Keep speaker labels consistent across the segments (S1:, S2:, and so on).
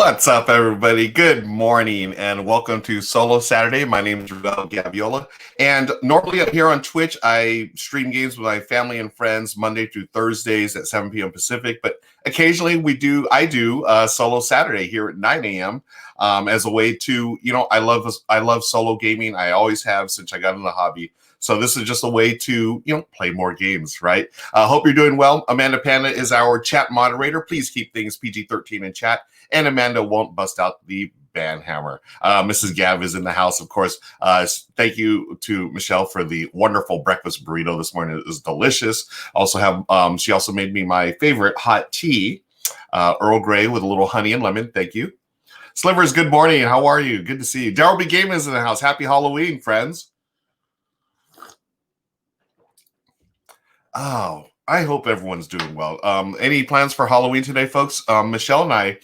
S1: What's up, everybody? Good morning, and welcome to Solo Saturday. My name is Ravel Gaviola, and normally up here on Twitch, I stream games with my family and friends Monday through Thursdays at 7 p.m. Pacific. But occasionally, I do Solo Saturday here at 9 a.m. As a way to, I love solo gaming. I always have since I got in the hobby. So this is just a way to, play more games, right? Hope you're doing well. Amanda Panda is our chat moderator. Please keep things PG-13 in chat. And Amanda won't bust out the ban hammer. Mrs. Gav is in the house, of course. Thank you to Michelle for the wonderful breakfast burrito this morning. It was delicious. Also have she also made me my favorite hot tea, Earl Grey with a little honey and lemon. Thank you. Slivers, good morning. How are you? Good to see you. Daryl B. Game is in the house. Happy Halloween, friends. Oh, I hope everyone's doing well. Any plans for Halloween today, folks? Michelle and I,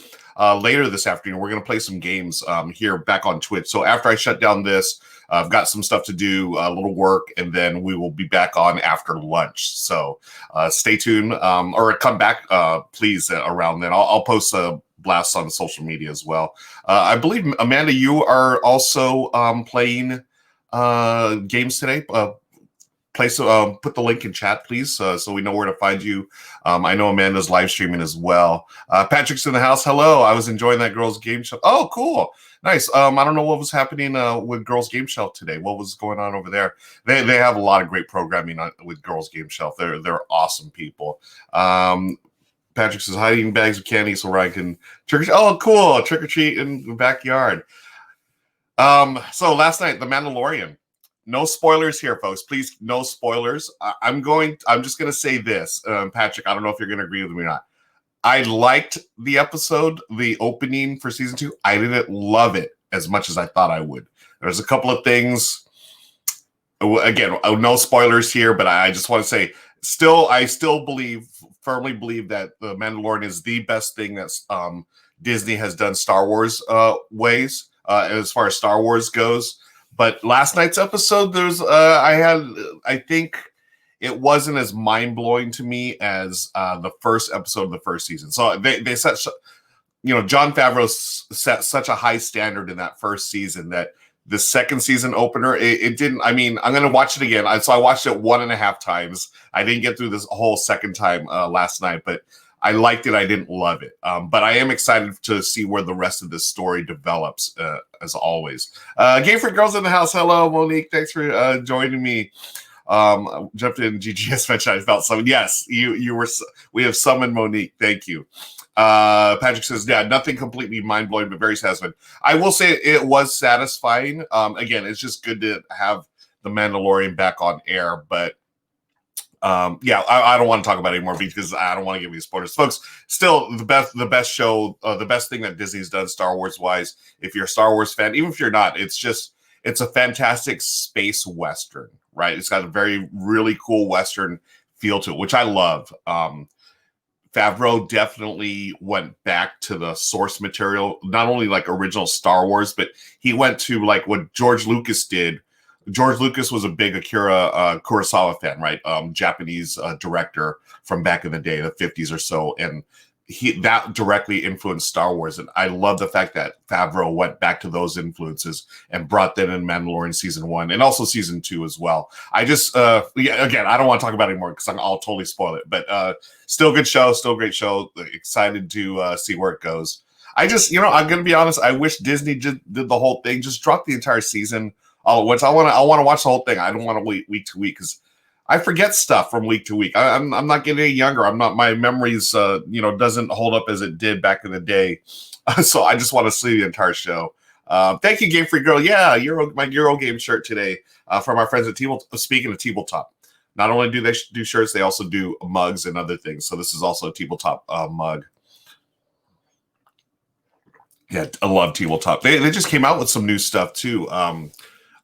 S1: later this afternoon, we're going to play some games here back on Twitch. So after I shut down this, I've got some stuff to do, a little work, and then we will be back on after lunch. So stay tuned or come back, please, around then. I'll post blasts on social media as well. I believe, Amanda, you are also playing games today. Put the link in chat, please, so we know where to find you. I know Amanda's live streaming as well. Patrick's in the house. Hello. I was enjoying that Girls Game Shelf. Oh, cool. Nice. I don't know what was happening with Girls Game Shelf today. What was going on over there? They have a lot of great programming with Girls Game Shelf. They're awesome people. Patrick says, hiding bags of candy so Ryan can trick or treat. Oh, cool. Trick or treat in the backyard. So last night, The Mandalorian. No spoilers here, folks. Please, no spoilers. I'm just going to say this, Patrick. I don't know if you're going to agree with me or not. I liked the episode, the opening for season 2. I didn't love it as much as I thought I would. There's a couple of things. Again, no spoilers here, but I just want to say, I still firmly believe that The Mandalorian is the best thing that Disney has done Star Wars ways as far as Star Wars goes. But last night's episode, I think it wasn't as mind-blowing to me as the first episode of the first season. So they set, Jon Favreau set such a high standard in that first season that the second season opener, it didn't, I'm going to watch it again. So I watched it 1.5 times. I didn't get through this whole second time last night, but I liked it. I didn't love it. But I am excited to see where the rest of this story develops, as always. Game for Girls in the house. Hello, Monique. Thanks for joining me. Jumped in GGS mentioned I felt summoned. Yes, you were. We have summoned Monique. Thank you. Patrick says, yeah, nothing completely mind-blowing, but very satisfying. I will say it was satisfying. Again, it's just good to have The Mandalorian back on air, but I don't want to talk about it anymore because I don't want to give you spoilers, folks. Still, the best show, the best thing that Disney's done Star Wars wise. If you're a Star Wars fan, even if you're not, it's a fantastic space western, right? It's got a really cool western feel to it, which I love. Favreau definitely went back to the source material, not only like original Star Wars, but he went to like what George Lucas did. George Lucas was a big Akira Kurosawa fan, right? Japanese director from back in the day, the 50s or so. And that directly influenced Star Wars. And I love the fact that Favreau went back to those influences and brought that in Mandalorian season 1 and also season 2 as well. I just, again, I don't want to talk about it anymore because I'll totally spoil it. But still good show, still great show. Excited to see where it goes. I just, I'm going to be honest. I wish Disney did the whole thing, just drop the entire season all at once. I want to watch the whole thing. I don't want to wait week to week because I forget stuff from week to week. I'm not getting any younger. my memories, doesn't hold up as it did back in the day. So I just want to see the entire show. Thank you, Game Freak Girl. Yeah, my Euro game shirt today from our friends at Speaking of Tabletop. Not only do they do shirts, they also do mugs and other things. So this is also a Tabletop mug. Yeah, I love Tabletop. They just came out with some new stuff too.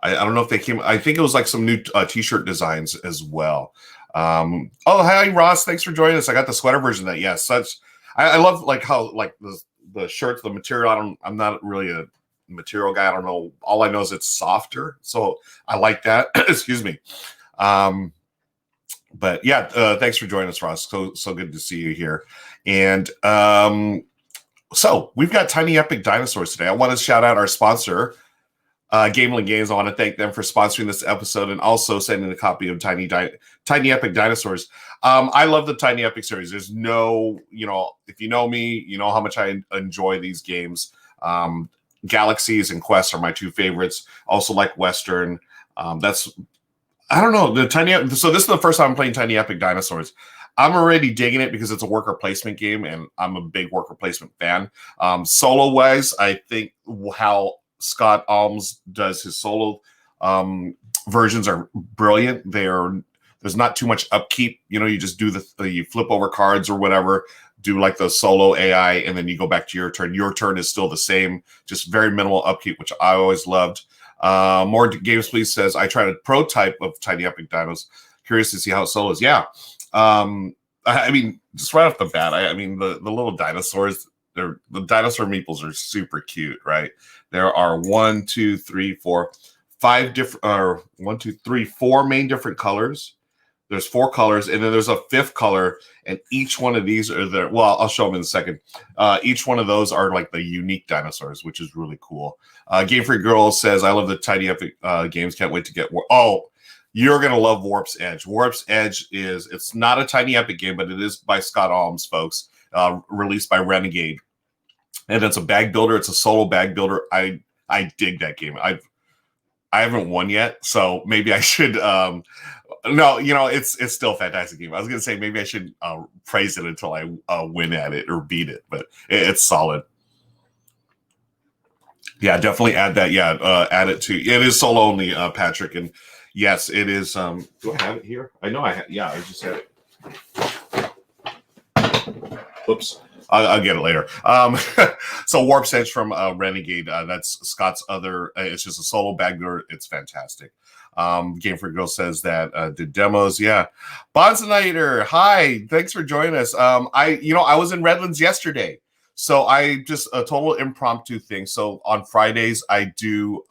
S1: I don't know if they came. I think it was like some new T-shirt designs as well. Oh, hi Ross, thanks for joining us. I got the sweater version of that. Yes, I love like how like the shirts, the material. I'm not really a material guy. I don't know. All I know is it's softer, so I like that. Excuse me. But yeah, thanks for joining us, Ross. So good to see you here. And So we've got Tiny Epic Dinosaurs today. I want to shout out our sponsor, Gameling Games. I want to thank them for sponsoring this episode and also sending a copy of Tiny Epic Dinosaurs. I love the Tiny Epic series. There's no, if you know me, you know how much I enjoy these games. Galaxies and Quest are my two favorites. Also like Western. I don't know, so this is the first time I'm playing Tiny Epic Dinosaurs. I'm already digging it because it's a worker placement game, and I'm a big worker placement fan. Solo-wise, I think how Scott Alms does his solo versions are brilliant. There's not too much upkeep. You just do you flip over cards or whatever, do like the solo AI, and then you go back to your turn. Your turn is still the same, just very minimal upkeep, which I always loved. More Games Please says, I tried a prototype of Tiny Epic Dinos. Curious to see how it solos. Yeah. I mean, just right off the bat, the little dinosaurs, the dinosaur meeples are super cute, right? There are 4 main different colors. There's 4 colors, and then there's a 5th color, and each one of these are there. Well, I'll show them in a second. Each one of those are like the unique dinosaurs, which is really cool. Game Freak Girl says, I love the Tiny Epic games. Can't wait to get more. Oh, you're going to love Warp's Edge. Warp's Edge it's not a Tiny Epic game, but it is by Scott Alms, folks, released by Renegade. And it's a bag builder. It's a solo bag builder. I dig that game. I haven't won yet, so maybe I should. No, it's still a fantastic game. I was going to say maybe I should praise it until I win at it or beat it, but it's solid. Yeah, definitely add that. Yeah, add it to. It is solo only, Patrick, and yes, it is. Do I have it here? I know I have. Yeah, I just had it. Oops. I'll get it later. So Warp's Edge from Renegade. That's Scott's other. It's just a solo bagger. It's fantastic. Game Freak Girl says that did demos. Yeah. Bonzinator, hi. Thanks for joining us. I was in Redlands yesterday. So I just a total impromptu thing. So on Fridays I do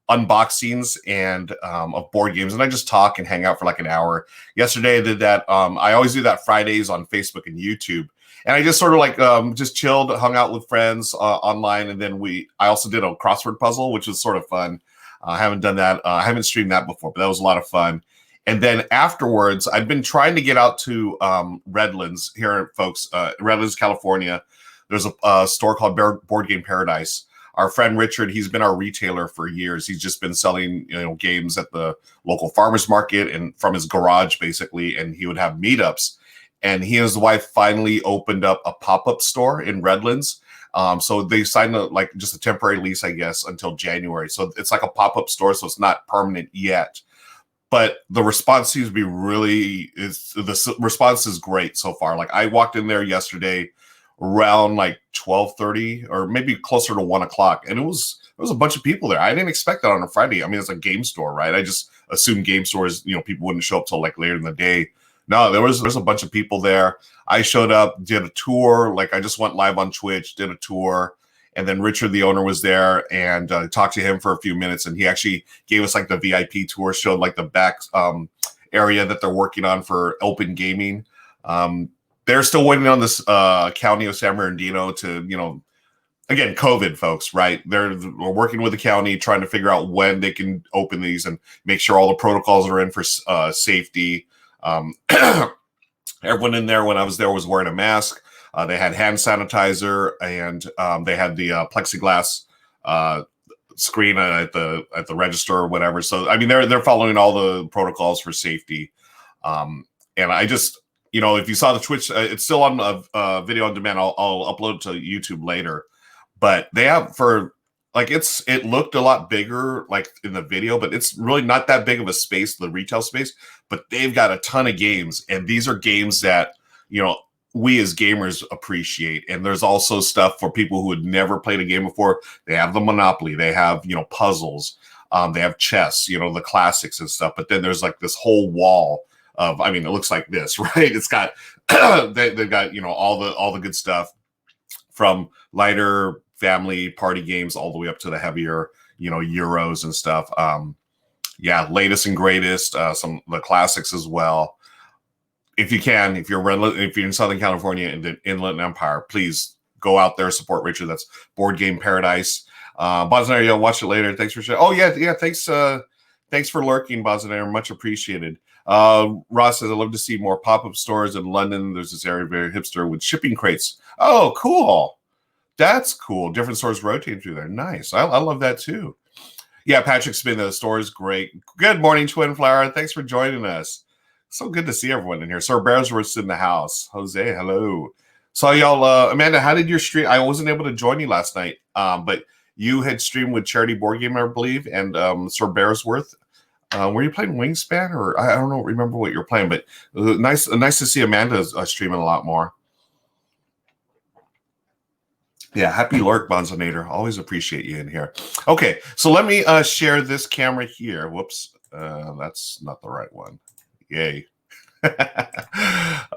S1: unboxings and of board games, and I just talk and hang out for like an hour. Yesterday I did that. I always do that Fridays on Facebook and YouTube. And I just sort of like just chilled, hung out with friends online, and then I also did a crossword puzzle, which was sort of fun. I haven't done that. I haven't streamed that before, but that was a lot of fun. And then afterwards, I've been trying to get out to Redlands here, folks. Redlands, California. There's a store called Board Game Paradise. Our friend Richard, he's been our retailer for years. He's just been selling games at the local farmers market and from his garage, basically. And he would have meetups. And he and his wife finally opened up a pop-up store in Redlands. So they signed just a temporary lease, I guess, until January. So it's like a pop-up store, so it's not permanent yet. But the response seems to be the response is great so far. Like I walked in there yesterday around like 12:30 or maybe closer to 1 o'clock, and there was a bunch of people there. I didn't expect that on a Friday. I mean, it's a game store, right? I just assumed game stores, people wouldn't show up till like later in the day. No, there's a bunch of people there. I showed up, did a tour. Like I just went live on Twitch, did a tour, and then Richard, the owner, was there, and talked to him for a few minutes. And he actually gave us like the VIP tour, showed like the back area that they're working on for open gaming. They're still waiting on this county of San Bernardino to, again, COVID, folks, right? We're working with the county, trying to figure out when they can open these and make sure all the protocols are in for safety. Everyone in there when I was there was wearing a mask. They had hand sanitizer, and they had the plexiglass screen at the register or whatever. So I mean, they're following all the protocols for safety. And I just, if you saw the Twitch, it's still on video on demand. I'll upload it to YouTube later. But they have it looked a lot bigger like in the video, but it's really not that big of a space, the retail space. But they've got a ton of games, and these are games that we as gamers appreciate. And there's also stuff for people who had never played a game before. They have the Monopoly, they have puzzles, they have chess, the classics and stuff. But then there's like this whole wall of, it looks like this, right? It's got they've got all the good stuff from lighter family party games all the way up to the heavier Euros and stuff. Latest and greatest, some of the classics as well. If you're in Southern California and the Inland Empire, please go out there, support Richard. That's Board Game Paradise. Bosnaire, you'll watch it later. Thanks for sharing. Oh yeah. Thanks for lurking, Bosnaire. Much appreciated. Ross says, I love to see more pop-up stores in London. There's this area very hipster with shipping crates. Oh, cool. That's cool. Different stores rotating through there. Nice. I love that too. Yeah, Patrick's been in the store is great. Good morning, Twin Flower. Thanks for joining us. So good to see everyone in here. Sir Bearsworth's in the house. Jose, hello. So y'all, Amanda, how did your stream? I wasn't able to join you last night, but you had streamed with Charity Board Game, I believe, and Sir Bearsworth. Were you playing Wingspan, or I don't know, remember what you were playing, but nice to see Amanda streaming a lot more. Yeah, happy lurk, Bonzonator. Always appreciate you in here. Okay, so let me share this camera here. Whoops, that's not the right one. Yay.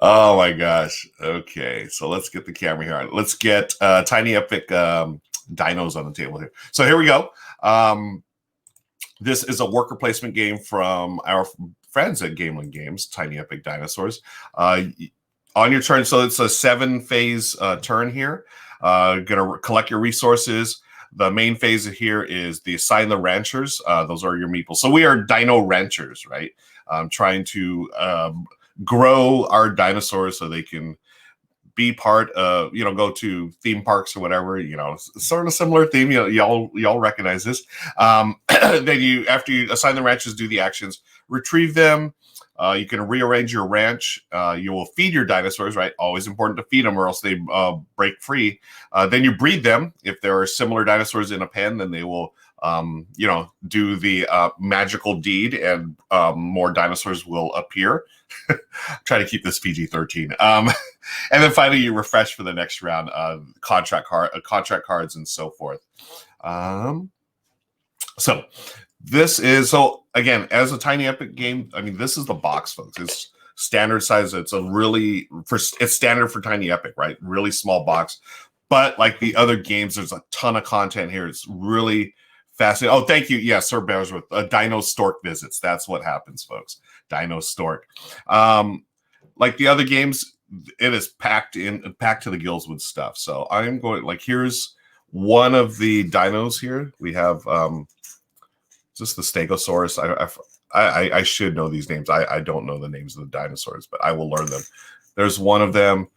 S1: Oh my gosh. Okay, so let's get the camera here. Let's get Tiny Epic Dinos on the table here. So here we go. This is a worker placement game from our friends at Gameland Games, Tiny Epic Dinosaurs. On your turn, so it's a 7-phase turn here. Gonna collect your resources. The main phase here is the assign the ranchers. Those are your meeples. So we are dino ranchers, right? Trying to grow our dinosaurs so they can be part of, go to theme parks or whatever, sort of similar theme. Y'all recognize this. Then after you assign the ranchers, do the actions, retrieve them. You can rearrange your ranch. You will feed your dinosaurs, right? Always important to feed them or else they break free. Then you breed them. If there are similar dinosaurs in a pen, then they will, do the magical deed and more dinosaurs will appear. Try to keep this PG-13. And then finally, you refresh for the next round, contract cards and so forth. So this is, again, as a Tiny Epic game, I mean, this is the box, folks. It's standard size. It's standard for Tiny Epic, right? Really small box. But like the other games, there's a ton of content here. It's really fascinating. Oh, thank you. Yeah, Sir Bearsworth. Dino Stork visits. That's what happens, folks. Dino Stork. Like the other games, it is packed to the gills with stuff. So I'm going, here's one of the dinos here. We have just the Stegosaurus. I should know these names. I don't know the names of the dinosaurs, but I will learn them. There's one of them,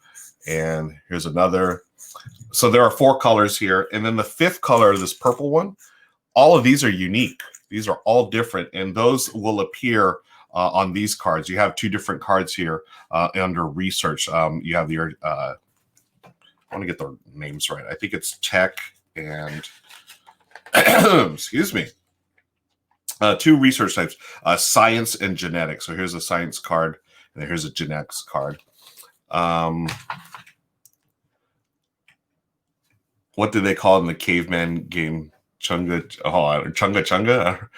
S1: and here's another. So there are 4 colors here, and then the 5th color, this purple one, all of these are unique. These are all different, and those will appear on these cards. You have 2 different cards here under research. You have your, I want to get the names right. I think it's tech and, excuse me. 2 research types, science and genetics. So here's a science card, and here's a genetics card. What did they call it in the caveman game? Chunga Chunga?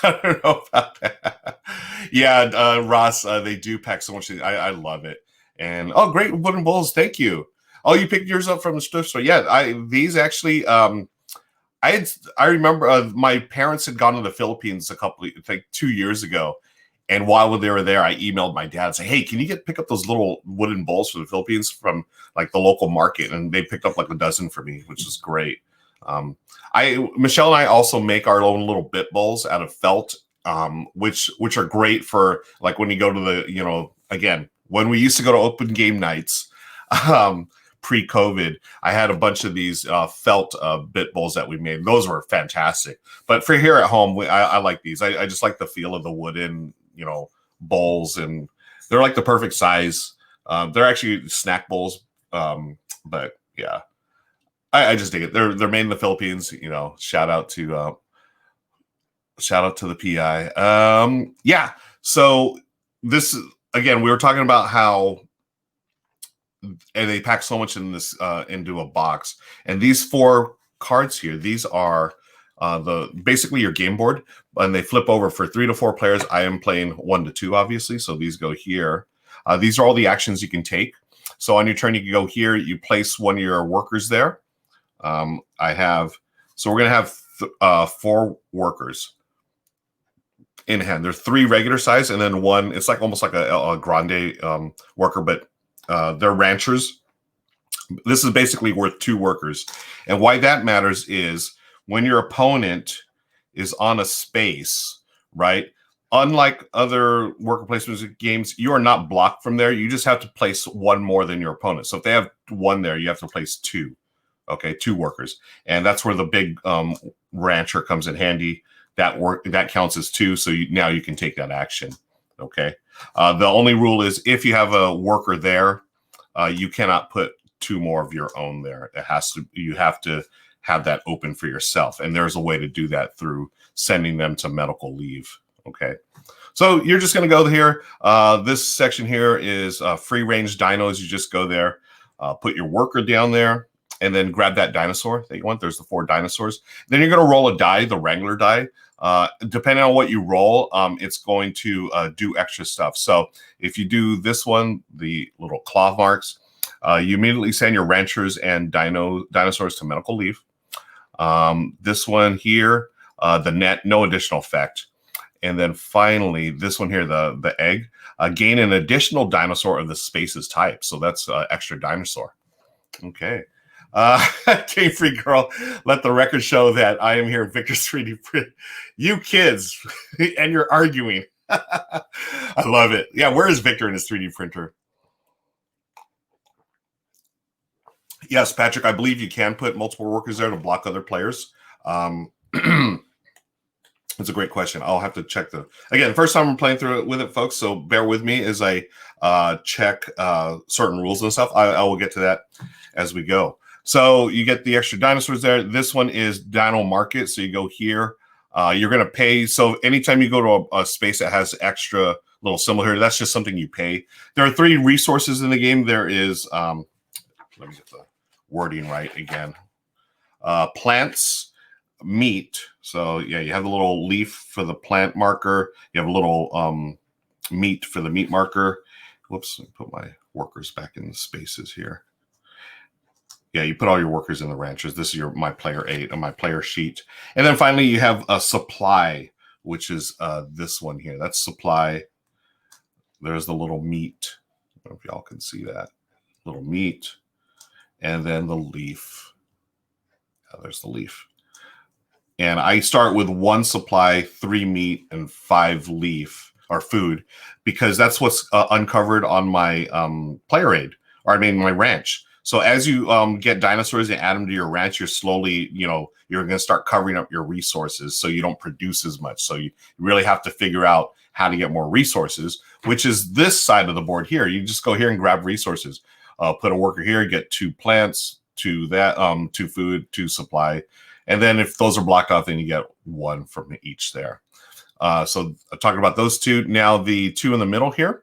S1: I don't know about that. Yeah, Ross, they do pack so much. I love it. And, oh, great wooden bowls. Thank you. Oh, you picked yours up from the thrift store. Yeah, these actually... I remember my parents had gone to the Philippines 2 years ago, and while they were there, I emailed my dad and say, "Hey, can you pick up those little wooden bowls for the Philippines from the local market?" And they picked up a dozen for me, which is great. Michelle and I also make our own little bit bowls out of felt, which are great for when you go to the again, when we used to go to open game nights. Pre-COVID, I had a bunch of these felt bit bowls that we made. Those were fantastic. But for here at home, I like these. I just like the feel of the wooden, bowls, and they're the perfect size. They're actually snack bowls, but yeah, I just dig it. They're made in the Philippines. Shout out to the PI. Yeah. So this again, we were talking about how. And they pack so much in this into a box. And these 4 cards here, these are basically your game board, and they flip over for 3 to 4 players. I am playing 1 to 2, obviously, so these go here. These are all the actions you can take. So on your turn, you can go here. You place one of your workers there. So we're going to have 4 workers in hand. There's 3 regular size, and then 1. It's almost like a grande worker, but they're ranchers. This is basically worth 2 workers. And why that matters is when your opponent is on a space, right? Unlike other worker placement games, you are not blocked from there. You just have to place 1 more than your opponent. So if they have 1 there, you have to place 2. Okay, 2 workers. And that's where the big rancher comes in handy. That counts as 2, so now you can take that action. Okay. The only rule is if you have a worker there, you cannot put 2 more of your own there. You have to have that open for yourself. And there's a way to do that through sending them to medical leave. Okay. So you're just going to go here. This section here is free range dinos. You just go there, put your worker down there, and then grab that dinosaur that you want. There's the 4 dinosaurs. Then you're going to roll a die, the Wrangler die. Depending on what you roll, it's going to do extra stuff. So if you do this one, the little claw marks, you immediately send your ranchers and dinosaurs to medical leave. This one here, the net, no additional effect. And then finally, this one here, the egg, gain an additional dinosaur of the spaces type. So that's extra dinosaur. Okay. Game Free Girl, let the record show that I am here, Victor's 3D print. You kids, and you're arguing. I love it. Yeah, where is Victor in his 3D printer? Yes, Patrick, I believe you can put multiple workers there to block other players. It's a great question. I'll have to check again, first time I'm playing through it with it, folks, so bear with me as I check certain rules and stuff. I will get to that as we go. So you get the extra dinosaurs there. This one is Dino Market. So you go here. You're going to pay. So anytime you go to a space that has extra little symbol here, that's just something you pay. There are 3 resources in the game. There is, let me get the wording right again. Plants, meat. So yeah, you have a little leaf for the plant marker. You have a little meat for the meat marker. Whoops, let me put my workers back in the spaces here. Yeah, you put all your workers in the ranchers. This is my player 8 on my player sheet. And then finally, you have a supply, which is this one here. That's supply. There's the little meat. I don't know if y'all can see that. Little meat. And then the leaf. Yeah, there's the leaf. And I start with 1 supply, 3 meat, and 5 leaf or food, because that's what's uncovered on my player aid, or I mean my ranch. So as you get dinosaurs and add them to your ranch, you're slowly, you're going to start covering up your resources so you don't produce as much. So you really have to figure out how to get more resources, which is this side of the board here. You just go here and grab resources. Put a worker here, get 2 plants, 2 that, 2 food, 2 supply. And then if those are blocked off, then you get 1 from each there. So talking about those 2. Now the 2 in the middle here.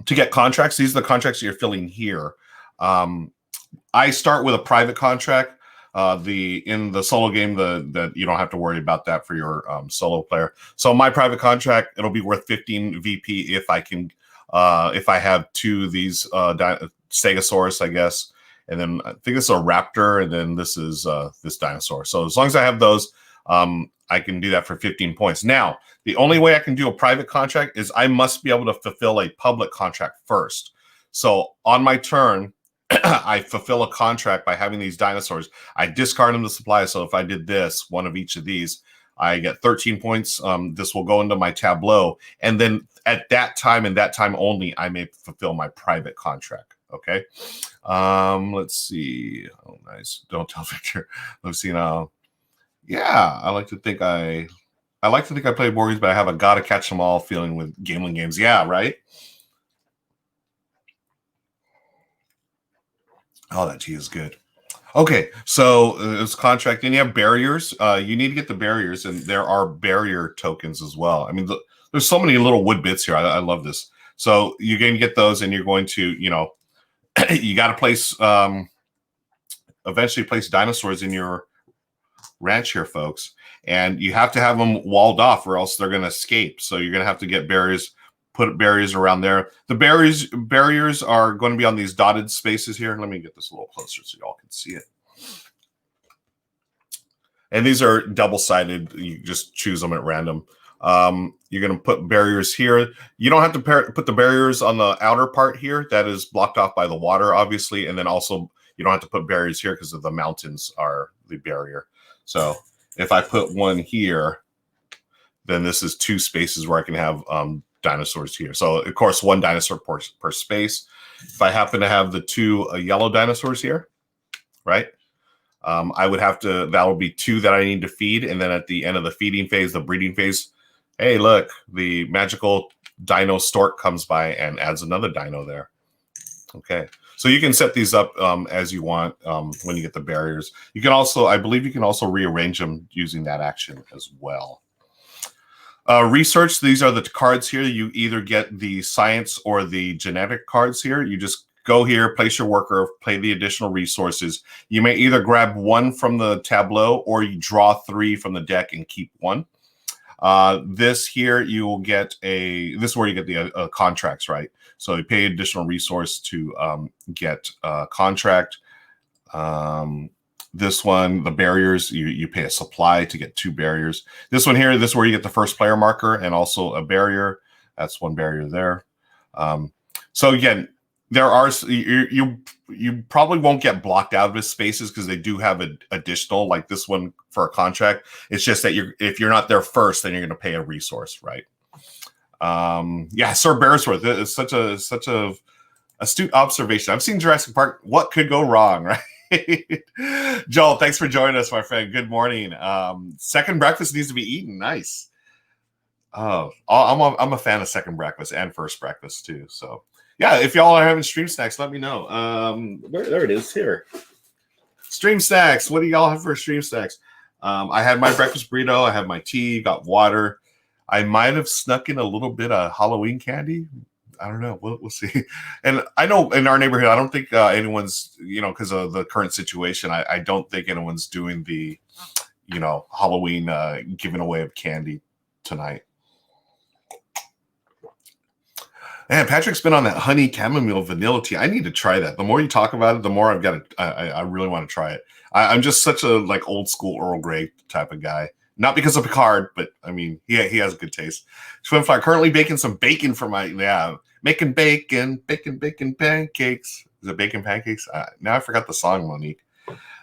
S1: To get contracts, these are the contracts that you're filling here. I start with a private contract. In the solo game, that you don't have to worry about that for your solo player. So my private contract, it'll be worth 15 VP if I can, if I have 2 of these Stegosaurus, I guess. And then I think this is a raptor, and then this is this dinosaur. So as long as I have those, I can do that for 15 points. Now, the only way I can do a private contract is I must be able to fulfill a public contract first. So on my turn, I fulfill a contract by having these dinosaurs. I discard them to supply. So if I did this, 1 of each of these, I get 13 points. This will go into my tableau. And then at that time and that time only, I may fulfill my private contract. Okay. Let's see. Oh, nice. Don't tell Victor. Let's see now. Yeah, I like to think I play board games, but I have a gotta catch them all feeling with gambling games. Yeah, right. Oh, that tea is good. Okay, so it's contract, and you have barriers. You need to get the barriers, and there are barrier tokens as well. I mean, there's so many little wood bits here. I love this. So you're going to get those, and you're going to, you got to place, eventually place dinosaurs in your ranch here, folks, and you have to have them walled off, or else they're going to escape. So you're going to have to get barriers, put barriers around there. The barriers are going to be on these dotted spaces here. Let me get this a little closer so y'all can see it. And these are double-sided. You just choose them at random. You're going to put barriers here. You don't have to put the barriers on the outer part here. That is blocked off by the water, obviously. And then also you don't have to put barriers here because of the mountains are the barrier. So if I put one here, then this is 2 spaces where I can have dinosaurs here. So, of course, 1 dinosaur per space. If I happen to have the 2 yellow dinosaurs here, right, I would have to, that would be 2 that I need to feed. And then at the end of the feeding phase, the breeding phase, hey, look, the magical dino stork comes by and adds another dino there. Okay. So you can set these up as you want when you get the barriers. You can also, I believe you can also rearrange them using that action as well. Research, these are the cards here. You either get the science or the genetic cards here. You just go here, place your worker, play the additional resources. You may either grab 1 from the tableau or you draw 3 from the deck and keep 1. This here, you will get this is where you get the contracts, right? So you pay additional resource to get a contract. This one, the barriers, you pay a supply to get 2 barriers. This one here, this is where you get the first player marker and also a barrier. That's 1 barrier there. So again, there are you probably won't get blocked out of his spaces because they do have an additional, like this one for a contract. It's just that if you're not there first, then you're going to pay a resource, right? Yeah, Sir Beresworth, it's such a astute observation. I've seen Jurassic Park. What could go wrong, right? Joel, thanks for joining us, my friend. Good morning. Second breakfast needs to be eaten. Nice. Oh, I'm a fan of second breakfast and first breakfast too. So yeah, if y'all are having stream snacks, let me know. There it is here. Stream snacks. What do y'all have for stream snacks? I had my breakfast burrito. I have my tea. Got water. I might have snuck in a little bit of Halloween candy. I don't know. We'll see. And I know in our neighborhood, I don't think anyone's, because of the current situation, I don't think anyone's doing the, Halloween giving away of candy tonight. Man, Patrick's been on that honey chamomile vanilla tea. I need to try that. The more you talk about it, the more I've got to, I really want to try it. I'm just such a old school Earl Grey type of guy. Not because of Picard, but I mean, he has a good taste. Swimfly, currently baking some bacon for making bacon pancakes. Is it bacon pancakes? Now I forgot the song, Monique.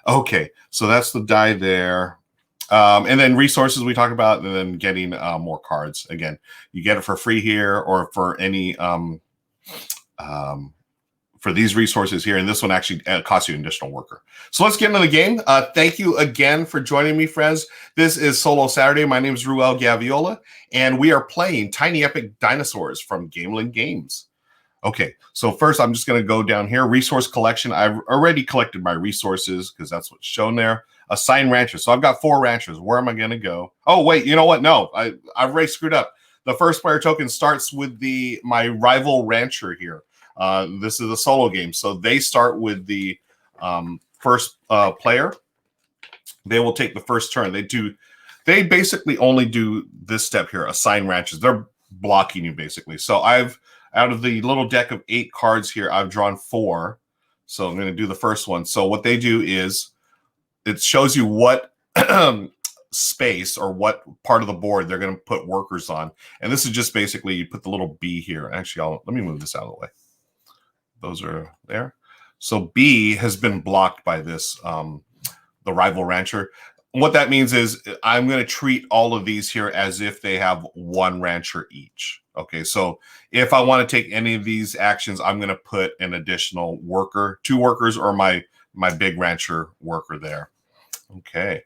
S1: Okay, so that's the die there. And then resources we talk about, and then getting more cards. Again, you get it for free here, or for any for these resources here. And this one actually costs you an additional worker. So let's get into the game. Thank you again for joining me, friends. This is Solo Saturday. My name is Ruel Gaviola, and we are playing Tiny Epic Dinosaurs from Gamelin Games. Okay, so first I'm just going to go down here. Resource collection. I've already collected my resources because that's what's shown there. Assign ranchers. So I've got 4 ranchers. Where am I going to go? Oh, wait, you know what? No, I've already screwed up. The first player token starts with my rival rancher here. This is a solo game. So they start with the first player. They will take the first turn. They basically only do this step here, assign ranchers. They're blocking you basically. So out of the little deck of 8 cards here, I've drawn 4. So I'm going to do the first one. So what they do is it shows you what space or what part of the board they're going to put workers on. And this is just basically you put the little B here. Actually, let me move this out of the way. Those are there. So B has been blocked by this, the rival rancher. What that means is I'm going to treat all of these here as if they have 1 rancher each. Okay, so if I want to take any of these actions, I'm going to put an additional worker, 2 workers, or my big rancher worker there. Okay.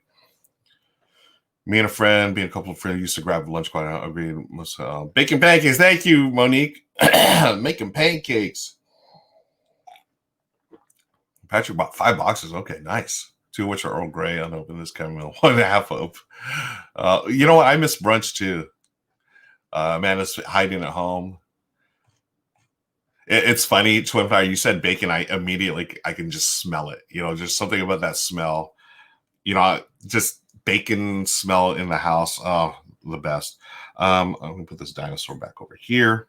S1: Me and a friend, being a couple of friends, used to grab lunch quite a agree. Bacon pancakes. Thank you, Monique. Making pancakes. Patrick bought 5 boxes. Okay, nice. 2 of which are Earl Grey. Unopened this chamomile. 1.5 of. You know what? I miss brunch too. Amanda's hiding at home. It's funny, Twin Fire. You said bacon. I can just smell it. Just something about that smell. Just bacon smell in the house. Oh, the best. I'm gonna put this dinosaur back over here.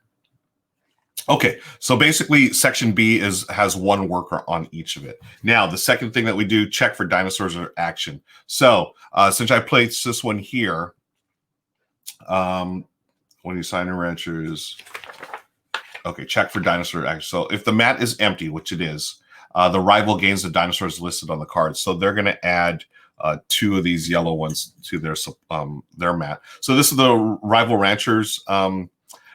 S1: Okay, so basically section B has 1 worker on each of it. Now, the second thing that we do, check for dinosaurs or action. So since I placed this one here, When you sign in ranchers, okay, check for dinosaur action. So if the mat is empty, which it is, the rival gains the dinosaurs listed on the card. So they're going to add 2 of these yellow ones to their mat. So this is the rival ranchers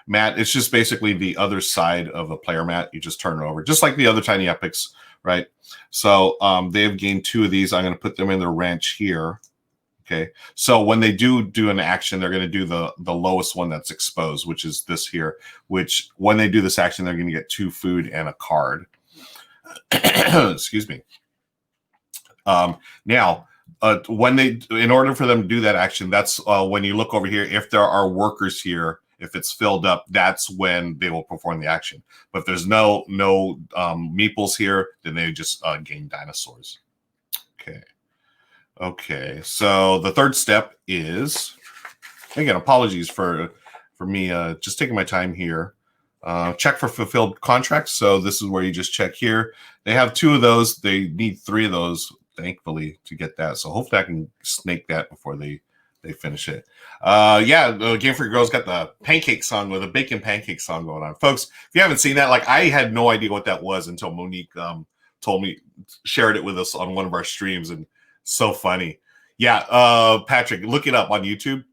S1: mat. It's just basically the other side of the player mat. You just turn it over, just like the other Tiny Epics, right? So they've gained 2 of these. I'm going to put them in their ranch here. Okay, so when they do an action, they're going to do the lowest one that's exposed, which is this here, which when they do this action, they're going to get 2 food and a card. Excuse me. Now, in order for them to do that action, that's when you look over here, if there are workers here, if it's filled up, that's when they will perform the action. But if there's no meeples here, then they just gain dinosaurs. Okay, so the third step is, again, apologies for me just taking my time here. Check for fulfilled contracts. So this is where you just check here. They have 2 of those. They need 3 of those, thankfully, to get that. So hopefully I can snake that before they finish it. Yeah, Game for Your Girls got the pancake song with a bacon pancake song going on. Folks, if you haven't seen that, like I had no idea what that was until Monique told me, shared it with us on one of our streams, and so funny. Yeah, Patrick, look it up on YouTube.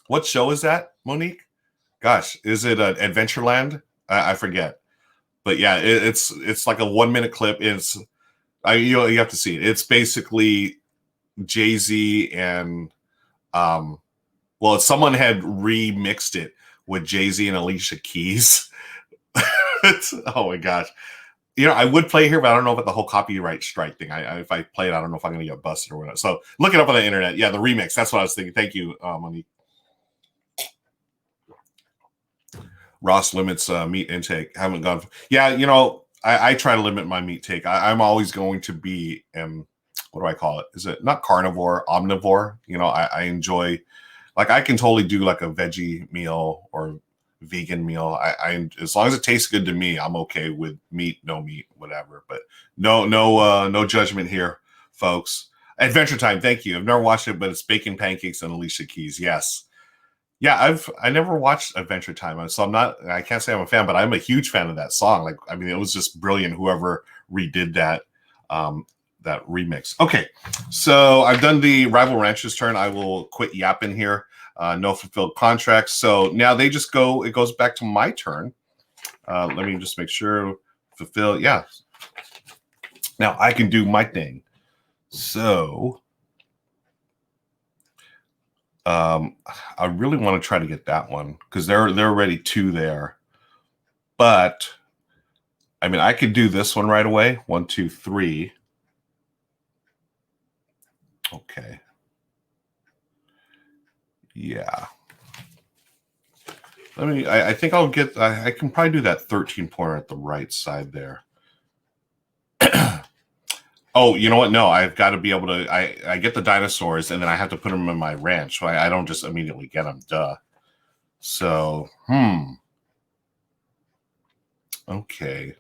S1: What show is that, Monique? Gosh, is it Adventureland? I forget. But yeah, it's like a 1-minute clip. You have to see it. It's basically Jay-Z and someone had remixed it with Jay-Z and Alicia Keys. Oh my gosh. I would play here, but I don't know about the whole copyright strike thing. If I play it, I don't know if I'm going to get busted or whatever. So look it up on the internet. Yeah, the remix. That's what I was thinking. Thank you, Monique. Ross limits meat intake. Haven't gone. Yeah, I try to limit my meat take. I'm always going to be, what do I call it? Is it not carnivore, omnivore? I enjoy, like I can totally do like a veggie meal or vegan meal. I as long as it tastes good to me, I'm okay with meat, no meat, whatever. But no judgment here, folks. Adventure Time, thank you. I've never watched it, but it's bacon pancakes and Alicia Keys. Yes. Yeah, I never watched Adventure Time, so I can't say I'm a fan, but I'm a huge fan of that song. Like, I mean, it was just brilliant. Whoever redid that remix. Okay, so I've done the rival ranchers turn. I will quit yapping here. No fulfilled contracts. So now they just go. It goes back to my turn. Let me just make sure fulfill. Yeah. Now I can do my thing. So. I really want to try to get that one because they're already 2 there. But I mean, I could do this one right away. 1, 2, 3. Okay. Yeah. I think I'll get. I can probably do that 13-pointer at the right side there. Oh, you know what? No, I've got to be able to. I get the dinosaurs, and then I have to put them in my ranch, so I don't just immediately get them. Duh. So, okay.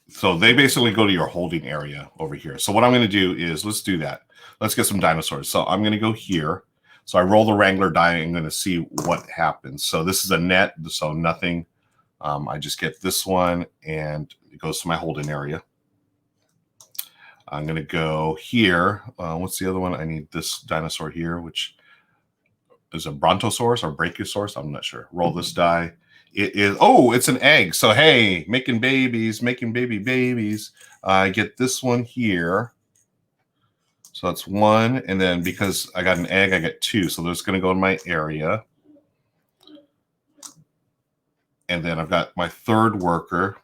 S1: So they basically go to your holding area over here. So what I'm going to do is let's do that. Let's get some dinosaurs. So I'm going to go here. So I roll the Wrangler die. And I'm going to see what happens. So this is a net, so nothing. I just get this one, and it goes to my holding area. I'm going to go here. What's the other one? I need this dinosaur here, which is a Brontosaurus or Brachiosaurus. I'm not sure. Roll this die. It is, it's an egg. So, hey, making babies. I get this one here. So that's 1. And then because I got an egg, I get 2. So that's going to go in my area. And then I've got my 3rd worker.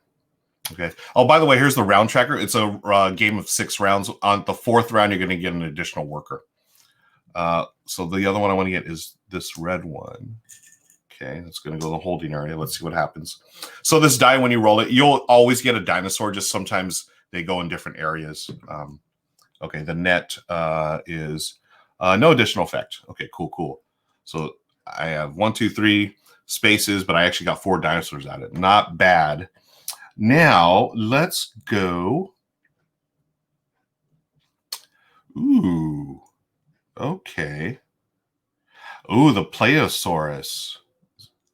S1: Okay. Oh, by the way, here's the round tracker. It's a game of 6 rounds. On the 4th round, you're going to get an additional worker. So the other one I want to get is this red one. Okay, that's going to go to the holding area. Let's see what happens. So this die, when you roll it, you'll always get a dinosaur. Just sometimes they go in different areas. Okay, the net is no additional effect. Okay, cool. So I have 1, 2, 3 spaces, but I actually got 4 dinosaurs out of it. Not bad. Now, let's go. Ooh, okay. Ooh, the Plesiosaurus.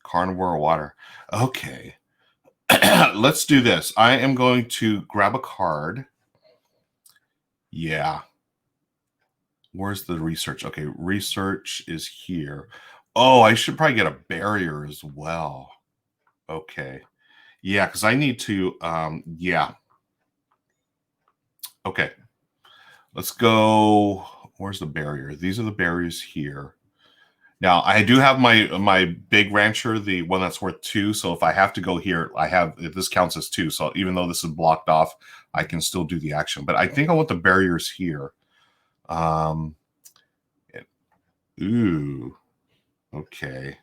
S1: Carnivore water. Okay. Let's do this. I am going to grab a card. Yeah. Where's the research? Okay, research is here. Oh, I should probably get a barrier as well. Okay. Yeah, because I need to, yeah. Okay. Let's go. Where's the barrier? These are the barriers here. Now, I do have my big rancher, the one that's worth 2. So if I have to go here, this counts as 2. So even though this is blocked off, I can still do the action. But I think I want the barriers here. Ooh. Okay.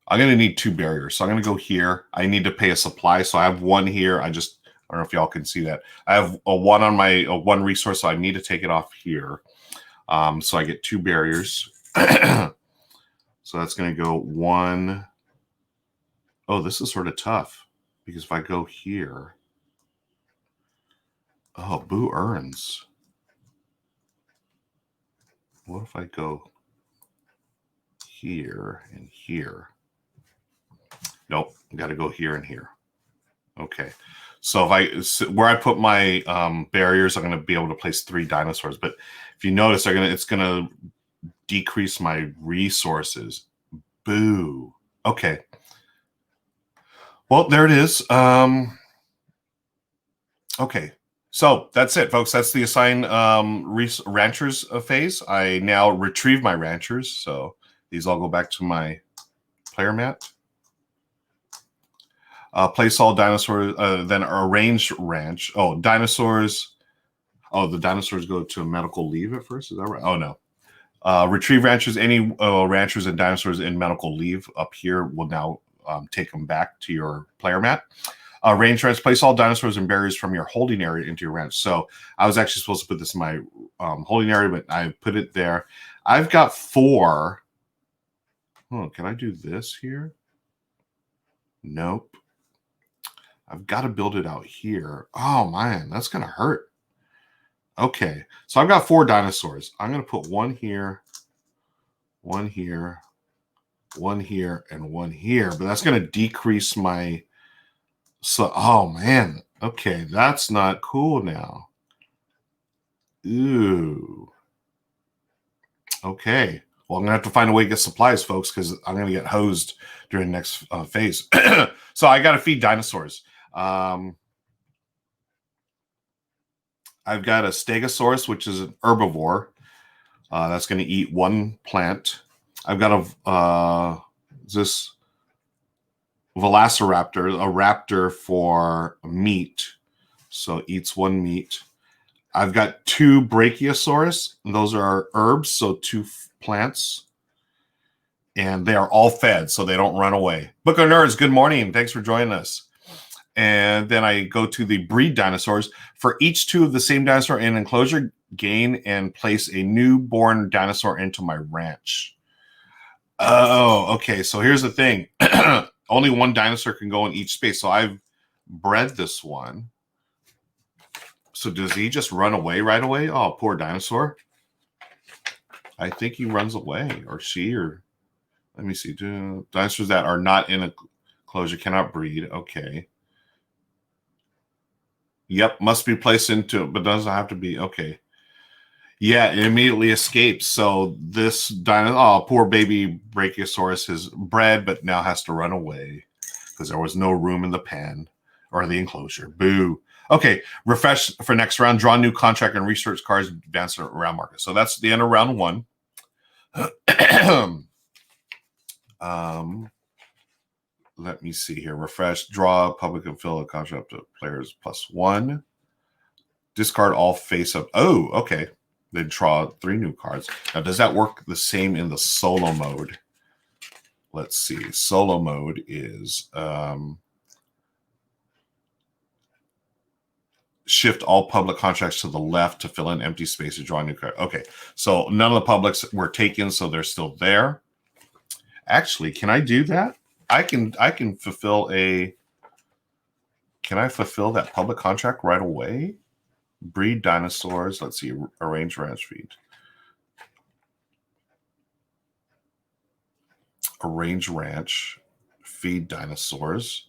S1: I'm going to need 2 barriers. So I'm going to go here. I need to pay a supply. So I have 1 here. I don't know if y'all can see that. I have a 1 on my 1 resource. So I need to take it off here. So I get 2 barriers. So that's going to go 1. Oh, this is sort of tough because if I go here, oh, Boo earns. What if I go here and here? Nope, got to go here and here. Okay, so where I put my barriers, I'm going to be able to place 3 dinosaurs. But if you notice, it's going to decrease my resources. Boo. Okay. Well, there it is. Okay. So that's it, folks. That's the assign ranchers phase. I now retrieve my ranchers. So these all go back to my player mat. Place all dinosaurs, then arrange ranch. Oh, dinosaurs. Oh, the dinosaurs go to medical leave at first. Is that right? Oh, no. Retrieve ranchers. Any ranchers and dinosaurs in medical leave up here will now take them back to your player mat. Range ranch, place all dinosaurs and berries from your holding area into your ranch. So I was actually supposed to put this in my holding area, but I put it there. I've got 4. Oh, can I do this here? Nope. I've got to build it out here. Oh, man, that's going to hurt. Okay, so I've got 4 dinosaurs. I'm going to put 1 here, 1 here, 1 here, and 1 here. But that's going to decrease my... So, oh, man. Okay, that's not cool now. Ooh. Okay. Well, I'm going to have to find a way to get supplies, folks, because I'm going to get hosed during the next phase. So I got to feed dinosaurs. I've got a Stegosaurus, which is an herbivore. That's going to eat 1 plant. I've got this Velociraptor, a raptor for meat. So eats 1 meat. I've got 2 Brachiosaurus. Those are herbs, so 2 plants. And they are all fed, so they don't run away. Book of Nerds, good morning. Thanks for joining us. And then I go to the breed dinosaurs. For each 2 of the same dinosaur in enclosure, gain and place a newborn dinosaur into my ranch. Oh, okay. So here's the thing. Only 1 dinosaur can go in each space. So I've bred this one. So does he just run away right away? Oh, poor dinosaur. I think he runs away, or she, or let me see. Dinosaurs that are not in a enclosure cannot breed. Okay. Yep, must be placed into it, but doesn't have to be. Okay. Yeah, it immediately escapes. So this poor baby Brachiosaurus is bred, but now has to run away because there was no room in the pen or the enclosure. Boo. Okay, refresh for next round. Draw new contract and research cards. Advance around market. So that's the end of round 1. Let me see here. Refresh, draw, public and fill a contract up to players +1. Discard all face up. Oh, okay. Then draw 3 new cards. Now, does that work the same in the solo mode? Let's see. Solo mode is shift all public contracts to the left to fill in empty space to draw a new card. Okay, so none of the publics were taken, so they're still there. Actually, can I do that? I can fulfill a... Can I fulfill that public contract right away? Breed dinosaurs. Let's see. Arrange ranch feed. Arrange ranch. Feed dinosaurs.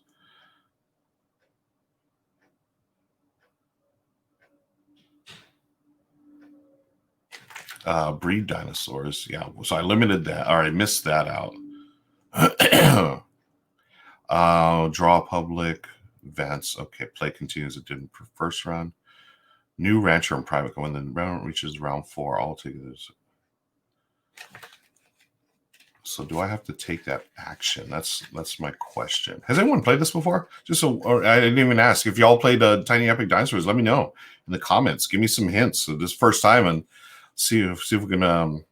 S1: Breed dinosaurs. Yeah, so I limited that, or I missed that out. Draw public events. Okay, play continues. It didn't for first round. New rancher and private. When the round reaches round 4, all together. So do I have to take that action? That's my question. Has anyone played this before? Just so, or I didn't even ask. If y'all played Tiny Epic Dinosaurs, let me know in the comments. Give me some hints. So this first time, and see if we can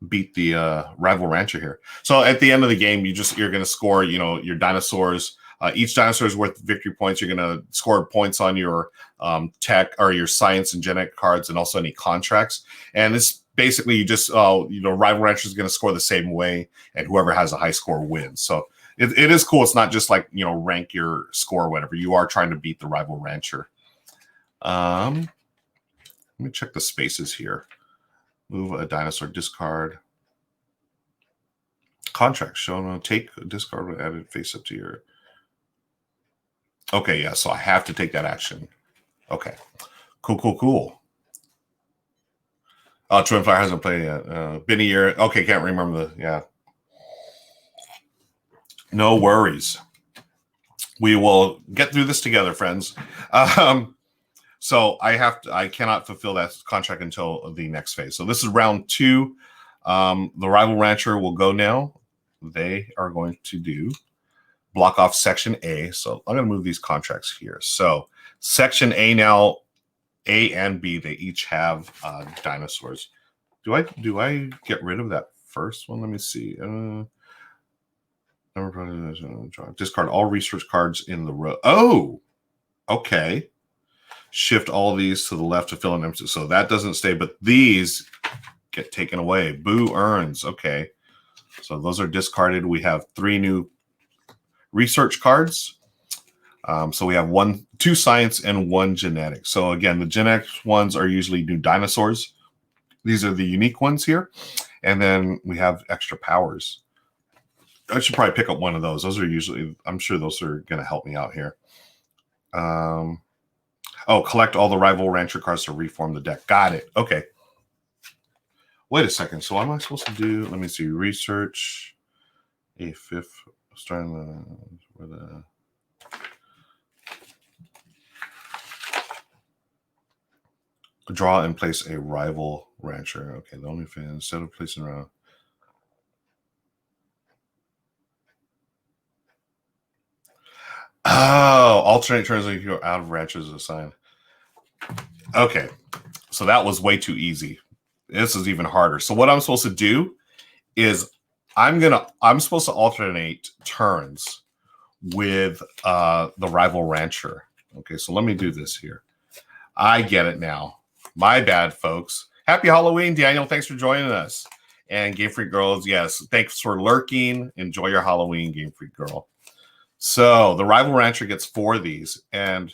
S1: beat the rival rancher here. So at the end of the game, you're going to score, your dinosaurs. Each dinosaur is worth victory points. You're going to score points on your tech or your science and genetic cards, and also any contracts. And it's basically you just rival rancher is going to score the same way, and whoever has a high score wins. So it is cool. It's not just like rank your score or whatever. You are trying to beat the rival rancher. Let me check the spaces here. Move a dinosaur, discard. Contract shown. Take a discard, add it face up to your. Okay, yeah. So I have to take that action. Okay, cool. Twin Flyer hasn't played yet. Been a year. Okay, can't remember yeah. No worries. We will get through this together, friends. So I cannot fulfill that contract until the next phase. So this is round 2. The rival rancher will go now. They are going to block off section A. So I'm going to move these contracts here. So section A now, A and B, they each have dinosaurs. Do I get rid of that first one? Let me see. Discard all research cards in the row. Oh, okay. Shift all these to the left to fill in empty. So that doesn't stay, but these get taken away. Boo urns. Okay. So those are discarded. We have 3 new research cards. So we have 2 science and 1 genetic. So again, the genetics ones are usually new dinosaurs. These are the unique ones here. And then we have extra powers. I should probably pick up one of those. Those are usually, I'm sure those are going to help me out here. Collect all the rival rancher cards to reform the deck. Got it. Okay. Wait a second. So what am I supposed to do? Let me see. Research. A 5th. Starting with a. Draw and place a rival rancher. Okay. The only fan, instead of placing around. Oh, alternate turns when you're out of ranchers assigned. Okay. So that was way too easy. This is even harder. So what I'm supposed to do is I'm supposed to alternate turns with the rival rancher. Okay, so let me do this here. I get it now. My bad, folks. Happy Halloween, Daniel. Thanks for joining us. And Game Freak Girls, yes, thanks for lurking. Enjoy your Halloween, Game Freak Girl. So the rival rancher gets 4 of these, and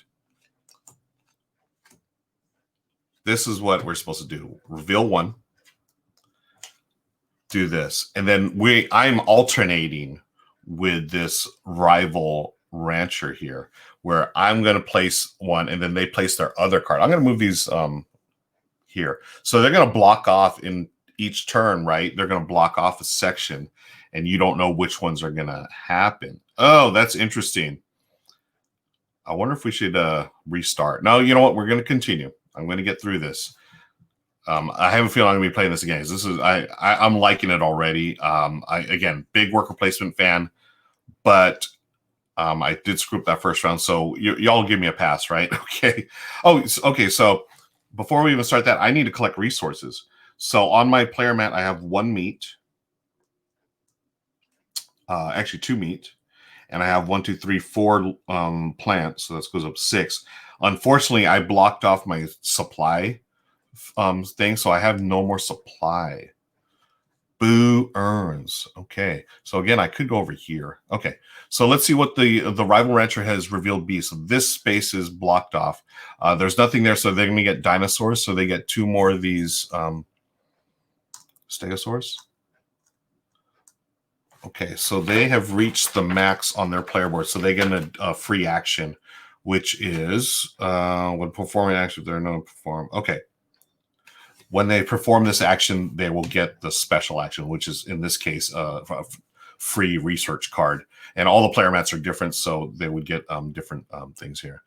S1: this is what we're supposed to do. Reveal 1. Do this. And then I'm alternating with this rival rancher here, where I'm going to place 1, and then they place their other card. I'm going to move these here. So they're going to block off in each turn, right? They're going to block off a section, and you don't know which ones are going to happen. Oh, that's interesting. I wonder if we should restart. No, you know what? We're going to continue. I'm going to get through this. I have a feeling I'm going to be playing this again. This is I'm liking it already. Again, big worker placement fan, but I did screw up that first round. So y'all give me a pass, right? Okay. Oh, okay. So before we even start that, I need to collect resources. So on my player mat, I have 1 meat. Actually 2 meat. And I have 1, 2, 3, 4 plants. So that goes up 6. Unfortunately, I blocked off my supply thing, so I have no more supply. Boo urns. Okay. So again, I could go over here. Okay. So let's see what the rival rancher has revealed B. So this space is blocked off. There's nothing there, so they're going to get dinosaurs. So they get 2 more of these stegosaurs. Okay, so they have reached the max on their player board, so they get a free action, which is when performing action, they're not perform. Okay, when they perform this action, they will get the special action, which is in this case a free research card, and all the player mats are different, so they would get different things here.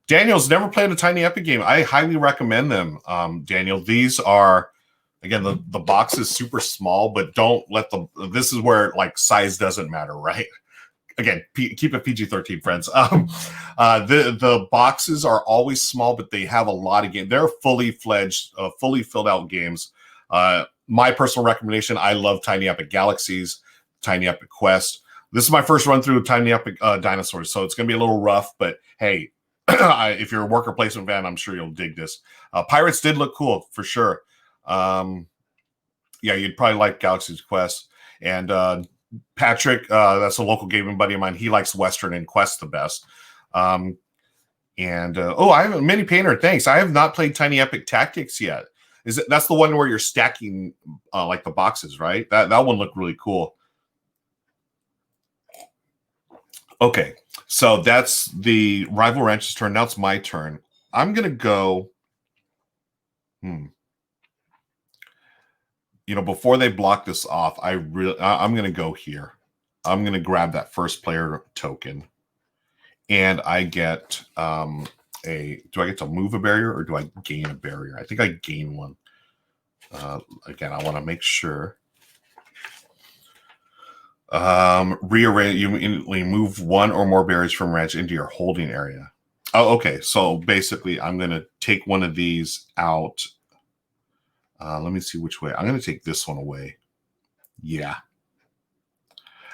S1: Daniel's never played a Tiny Epic game. I highly recommend them, Daniel. These are, again, the box is super small, but don't let the, this is where like size doesn't matter, right? Again, keep it PG-13, friends. The boxes are always small, but they have a lot of games. They're fully fledged, fully filled out games. My personal recommendation, I love Tiny Epic Galaxies, Tiny Epic Quest. This is my first run through Tiny Epic Dinosaurs, so it's going to be a little rough, but hey, if you're a worker placement fan, I'm sure you'll dig this. Pirates did look cool, for sure. Yeah, you'd probably like Galaxy's Quest. And Patrick, that's a local gaming buddy of mine. He likes Western and Quest the best. Oh, I have a mini painter. Thanks. I have not played Tiny Epic Tactics yet. That's the one where you're stacking like the boxes, right? That one looked really cool. Okay, so that's the Rival Ranch's turn. Now it's my turn. I'm gonna go. You know, before they block this off, I'm going to go here. I'm going to grab that first player token, and I get do I get to move a barrier or do I gain a barrier? I think I gain one. Again, I want to make sure. Rearrange. You immediately move one or more barriers from ranch into your holding area. Oh, okay. So basically, I'm going to take one of these out. Let me see which way. I'm going to take this one away. Yeah.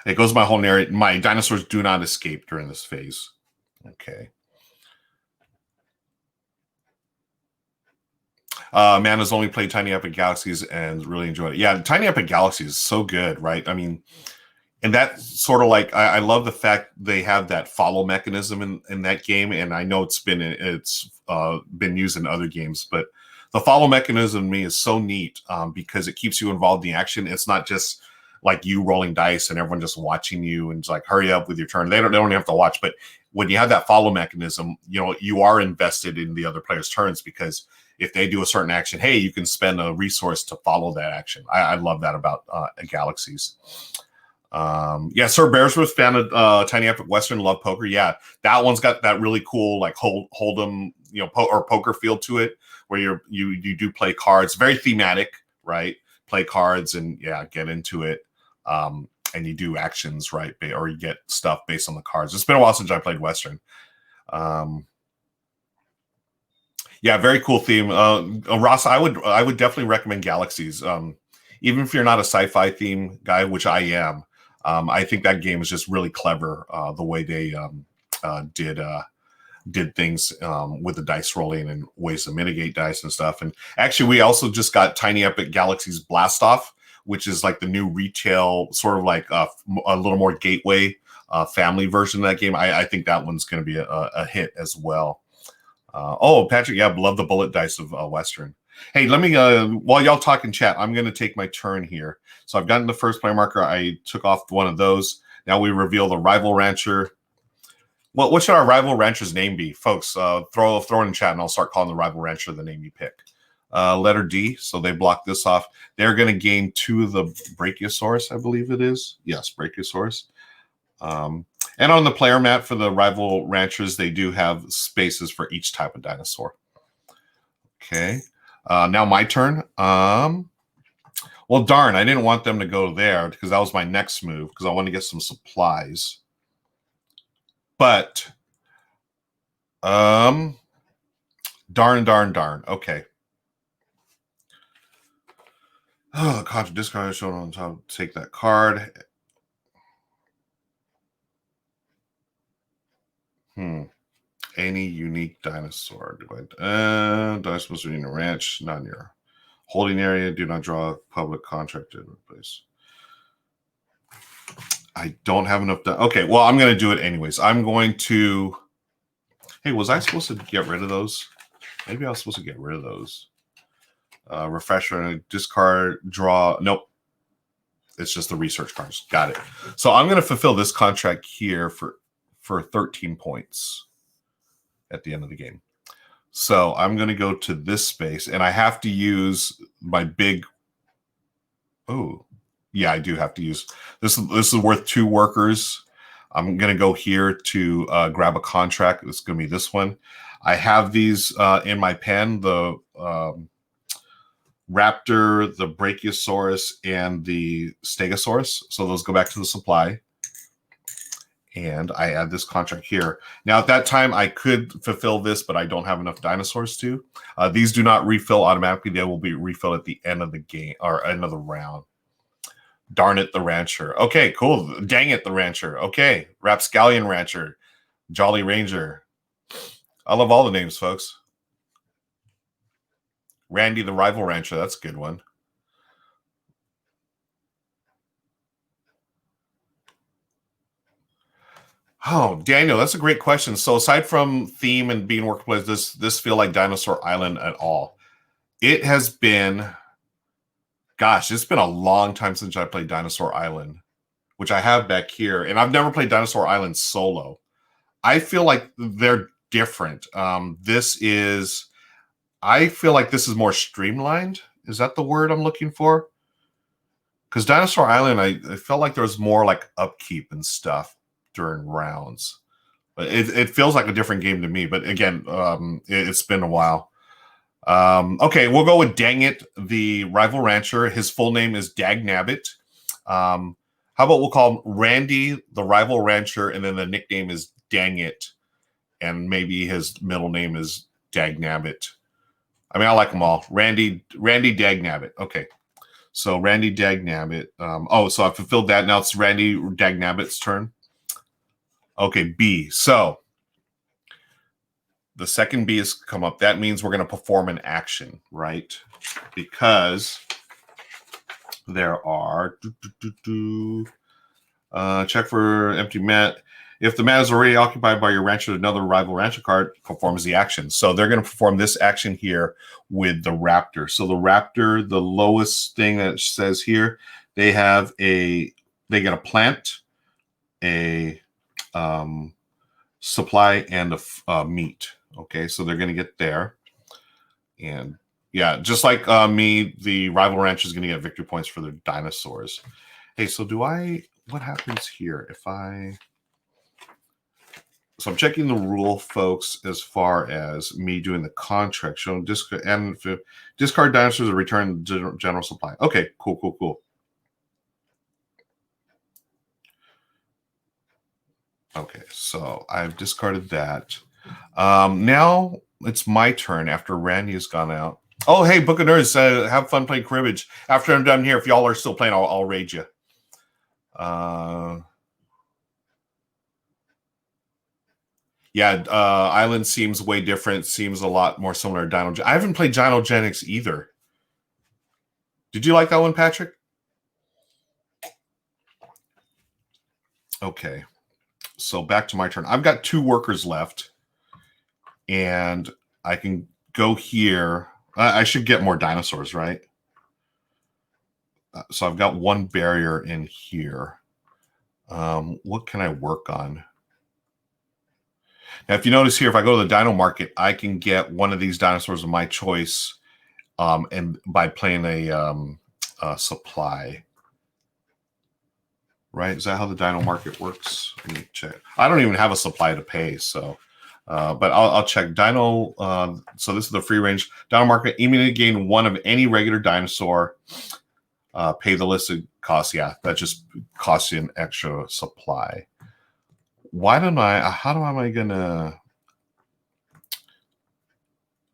S1: It goes my whole area. My dinosaurs do not escape during this phase. Okay. Man has only played Tiny Epic Galaxies and really enjoyed it. Yeah, Tiny Epic Galaxies is so good, right? I mean, and that sort of like, I love the fact they have that follow mechanism in that game. And I know it's been used in other games, but the follow mechanism to me is so neat because it keeps you involved in the action. It's not just like you rolling dice and everyone just watching you and it's like, hurry up with your turn. They don't have to watch. But when you have that follow mechanism, you know, you are invested in the other player's turns because if they do a certain action, hey, you can spend a resource to follow that action. I love that about Galaxies. Yeah, Sir Bearsworth, fan of Tiny Epic Western, love poker. Yeah, that one's got that really cool like hold 'em, you know, or poker feel to it, where you do play cards, very thematic, right? Play cards and yeah, get into it, and you do actions, right? Or you get stuff based on the cards. It's been a while since I played Western. Yeah, very cool theme. Ross, I would definitely recommend Galaxies. Even if you're not a sci-fi theme guy, which I am, I think that game is just really clever. The way they did things with the dice rolling and ways to mitigate dice and stuff. And actually, we also just got Tiny Epic Galaxies Blast Off, which is like the new retail, sort of like a little more gateway family version of that game. I think that one's going to be a hit as well. Oh, Patrick, yeah, love the bullet dice of Western. Hey, let me, while y'all talk in chat, I'm going to take my turn here. So I've gotten the first player marker. I took off one of those. Now we reveal the Rival Rancher. Well, what should our Rival Rancher's name be? Folks, throw it in chat and I'll start calling the Rival Rancher the name you pick. Letter D, so they block this off. They're going to gain 2 of the Brachiosaurus, I believe it is. Yes, Brachiosaurus. And on the player mat for the Rival Ranchers, they do have spaces for each type of dinosaur. Okay. Now my turn. Well, darn, I didn't want them to go there because that was my next move because I want to get some supplies. But, darn. Okay. Oh, contra discard shown on top. Take that card. Any unique dinosaur. Dinosaurs are in a ranch, not in your holding area. Do not draw a public contract in place. I don't have enough. Okay, well, I'm going to do it anyways. I'm going to. Hey, was I supposed to get rid of those? Maybe I was supposed to get rid of those. Refresher, discard, draw. Nope. It's just the research cards. Got it. So I'm going to fulfill this contract here for 13 points at the end of the game. So I'm going to go to this space, and I have to use my big. Oh, yeah, I do have to use this. This is worth 2 workers. I'm going to go here to grab a contract. It's going to be this one. I have these in my pen, the Raptor, the Brachiosaurus, and the Stegosaurus. So those go back to the supply. And I add this contract here. Now, at that time, I could fulfill this, but I don't have enough dinosaurs to. These do not refill automatically. They will be refilled at the end of the game or end of the round. Darn it, the Rancher. Okay, cool. Dang it, the Rancher. Okay, Rapscallion Rancher. Jolly Ranger. I love all the names, folks. Randy, the Rival Rancher. That's a good one. Oh, Daniel, that's a great question. So aside from theme and being workplace, this feel like Dinosaur Island at all? It has been, gosh, it's been a long time since I played Dinosaur Island, which I have back here. And I've never played Dinosaur Island solo. I feel like they're different. I feel like this is more streamlined. Is that the word I'm looking for? Because Dinosaur Island, I felt like there was more like upkeep and stuff during rounds. But it feels like a different game to me. But again, it's been a while. Okay, we'll go with Dang It, the Rival Rancher. His full name is Dagnabbit. How about we'll call him Randy, the Rival Rancher, and then the nickname is Dang It. And maybe his middle name is Dagnabbit. I mean, I like them all. Randy Dagnabbit. Okay. So Randy Dagnabbit. So I fulfilled that. Now it's Randy Dagnabbit's turn. Okay, B. So the second B has come up. That means we're going to perform an action, right? Because there are check for empty mat. If the mat is already occupied by your rancher, another Rival Rancher card performs the action. So they're going to perform this action here with the Raptor. So the Raptor, the lowest thing that it says here, they get a plant, a supply, and a meat. Okay, so they're going to get there. And yeah, just like me, the Rival Rancher is going to get victory points for their dinosaurs. Hey, so what happens here if So I'm checking the rule, folks, as far as me doing the contract. Showing discard dinosaurs or return general supply. Okay, cool. Okay, so I've discarded that. Now it's my turn after Randy has gone out. Oh, hey, Book of Nerds, have fun playing cribbage. After I'm done here, if y'all are still playing, I'll raid you. Yeah, Island seems way different. Seems a lot more similar to Dino. I haven't played Dinogenics either. Did you like that one, Patrick? Okay. So back to my turn. I've got 2 workers left. And I can go here. I should get more dinosaurs, right? So I've got 1 barrier in here. What can I work on? Now, if you notice here, if I go to the Dino Market, I can get one of these dinosaurs of my choice, and by playing a supply. Right? Is that how the Dino Market works? Let me check. I don't even have a supply to pay, so. But I'll check. Dino. So this is the free range Dino Market. Immediately gain 1 of any regular dinosaur. Pay the listed cost. Yeah, that just costs you an extra supply. How am I gonna?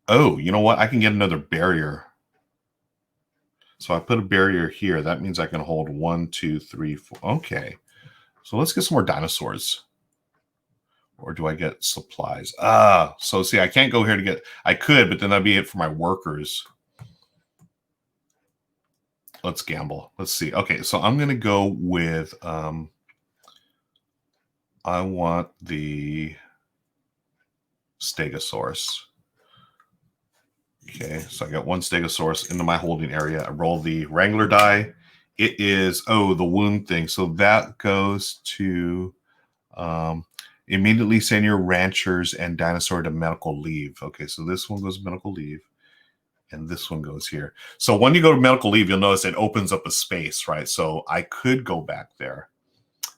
S1: Oh, you know what? I can get another barrier. So I put a barrier here. That means I can hold 1, 2, 3, 4. Okay. So let's get some more dinosaurs. Or do I get supplies? So see, I can't go here to get. I could, but then that'd be it for my workers. Let's gamble. Let's see. Okay, so I'm gonna go with. I want the Stegosaurus. Okay, so I got 1 Stegosaurus into my holding area. I roll the Wrangler die, It is, the wound thing. So that goes to immediately send your ranchers and dinosaur to medical leave. Okay, so this one goes to medical leave. And this one goes here. So when you go to medical leave, you'll notice it opens up a space, right? So I could go back there.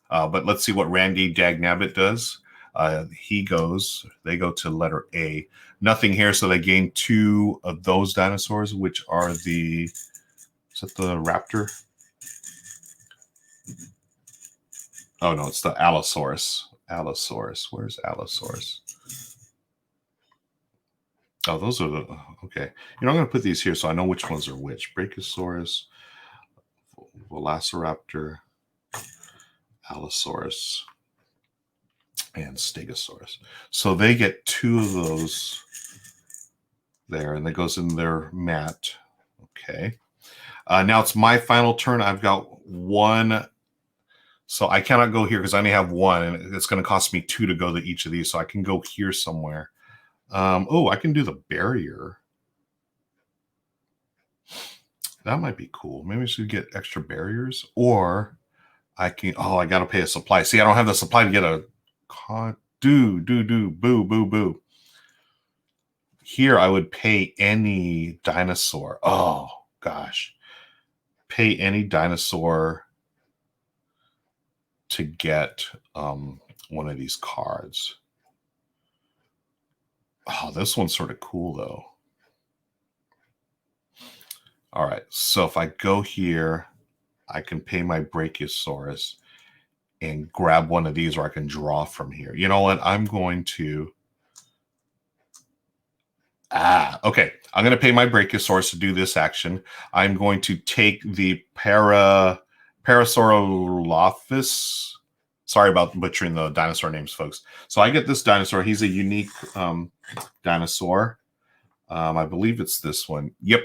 S1: But let's see what Randy Dagnabbit does. They go to letter A. Nothing here, so they gain 2 of those dinosaurs, which are is that the raptor? Oh, no, it's the Allosaurus. Allosaurus. Where's Allosaurus? Oh, those are the, okay. I'm going to put these here so I know which ones are which. Brachiosaurus, Velociraptor, Allosaurus, and Stegosaurus. So they get 2 of those there, and that goes in their mat. Okay. Now it's my final turn. I've got 1. So I cannot go here because I only have 1, and it's going to cost me 2 to go to each of these. So I can go here somewhere. I can do the barrier. That might be cool. Maybe I should get extra barriers, or I can. I got to pay a supply. See, I don't have the supply to get a boo. Here, I would pay any dinosaur. Oh gosh, pay any dinosaur to get one of these cards. Oh, this one's sort of cool though. All right, so if I go here, I can pay my Brachiosaurus and grab one of these, or I can draw from here. You know what? I'm going to... okay. I'm going to pay my Brachiosaurus to do this action. I'm going to take the Parasaurolophus. Sorry about butchering the dinosaur names, folks. So I get this dinosaur. He's a unique dinosaur. I believe it's this one. Yep.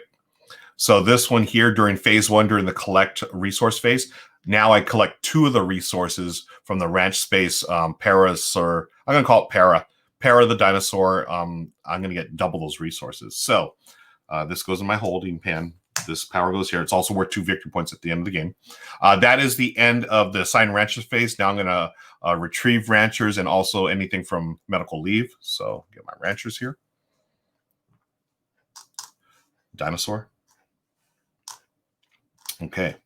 S1: So this one here during phase 1, during the collect resource phase, now I collect 2 of the resources from the ranch space. Parasaur, I'm going to call it Para the dinosaur. I'm going to get double those resources. So this goes in my holding pen. This power goes here. It's also worth 2 victory points at the end of the game. That is the end of the assign ranchers phase. Now I'm going to retrieve ranchers and also anything from medical leave. So get my ranchers here. Dinosaur. Okay.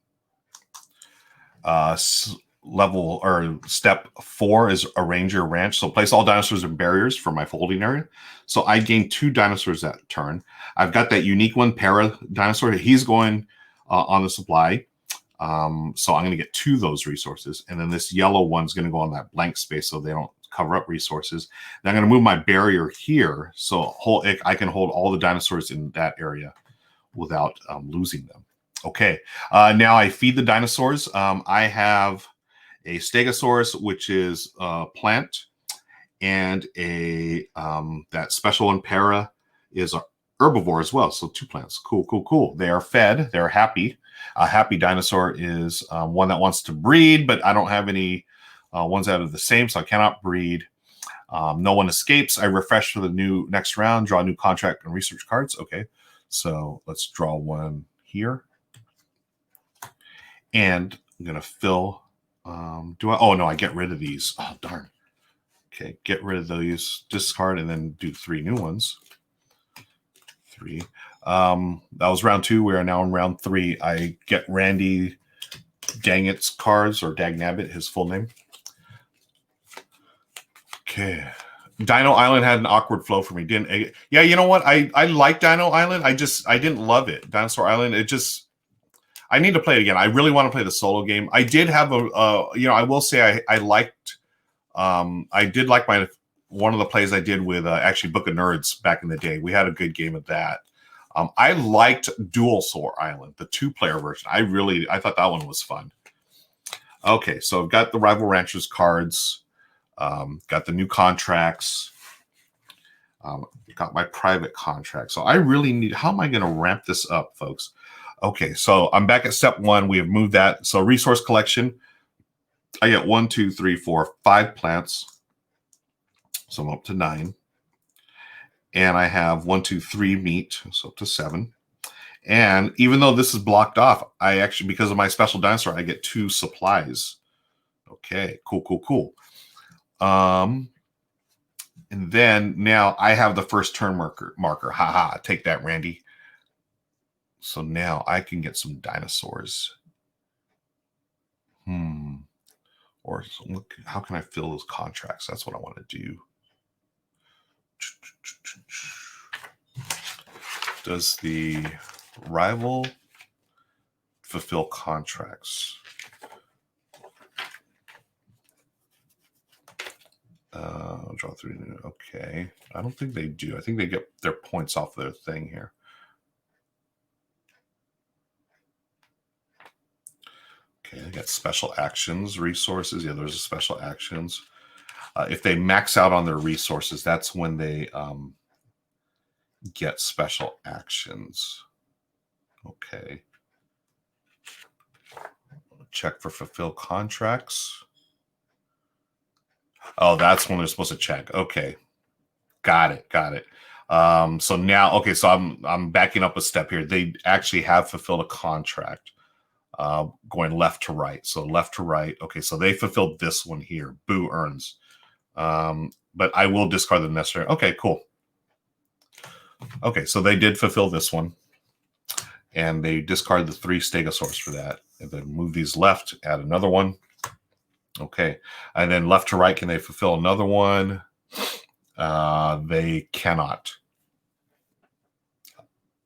S1: Level or step 4 is arrange your ranch. So place all dinosaurs and barriers for my folding area. So I gain 2 dinosaurs that turn. I've got that unique one, Para dinosaur. He's going on the supply. So I'm going to get 2 of those resources. And then this yellow one's going to go on that blank space so they don't cover up resources. Then I'm going to move my barrier here so I can hold all the dinosaurs in that area without losing them. Okay, now I feed the dinosaurs. I have a Stegosaurus, which is a plant, and a that special one, Para, is an herbivore as well. So 2 plants. Cool. They are fed. They're happy. A happy dinosaur is one that wants to breed, but I don't have any ones out of the same, so I cannot breed. No one escapes. I refresh for the next round, draw new contract and research cards. Okay, so let's draw one here. And I'm going to fill, I get rid of these. Oh, darn. Okay, get rid of those, discard, and then do 3 new ones. 3. That was round 2. We are now in round 3. I get Randy Dangit's cards, or Dagnabbit, his full name. Okay. Dino Island had an awkward flow for me. Yeah, you know what? I like Dino Island. I didn't love it. Dinosaur Island, I need to play it again. I really want to play the solo game. I did have I will say I liked, I did like one of the plays I did with actually Book of Nerds back in the day. We had a good game of that. I liked Dualsaur Island, the 2-player version. I thought that one was fun. Okay, so I've got the Rival Ranchers cards, got the new contracts, got my private contract. So I really need, how am I going to ramp this up, folks? Okay, so I'm back at step 1. We have moved that. So resource collection, I get 1, 2, 3, 4, 5 plants. So I'm up to 9. And I have 1, 2, 3 meat, so up to 7. And even though this is blocked off, I actually, because of my special dinosaur, I get 2 supplies. Okay, cool. And then now I have the first turn marker. Haha, take that, Randy. So now I can get some dinosaurs. Or look, how can I fill those contracts? That's what I want to do. Does the rival fulfill contracts? Draw 3. Okay. I don't think they do. I think they get their points off their thing here. Okay, I got special actions, resources. Yeah, there's a special actions. If they max out on their resources, that's when they get special actions. Okay. Check for fulfill contracts. Oh, that's when they're supposed to check. Okay. Got it. So now, okay, so I'm backing up a step here. They actually have fulfilled a contract going left to right. So left to right. Okay, so they fulfilled this one here. Boo earns. But I will discard the necessary. Okay, cool. Okay, so they did fulfill this one. And they discard the 3 Stegosaurus for that. And then move these left, add another one. Okay. And then left to right, can they fulfill another one? They cannot.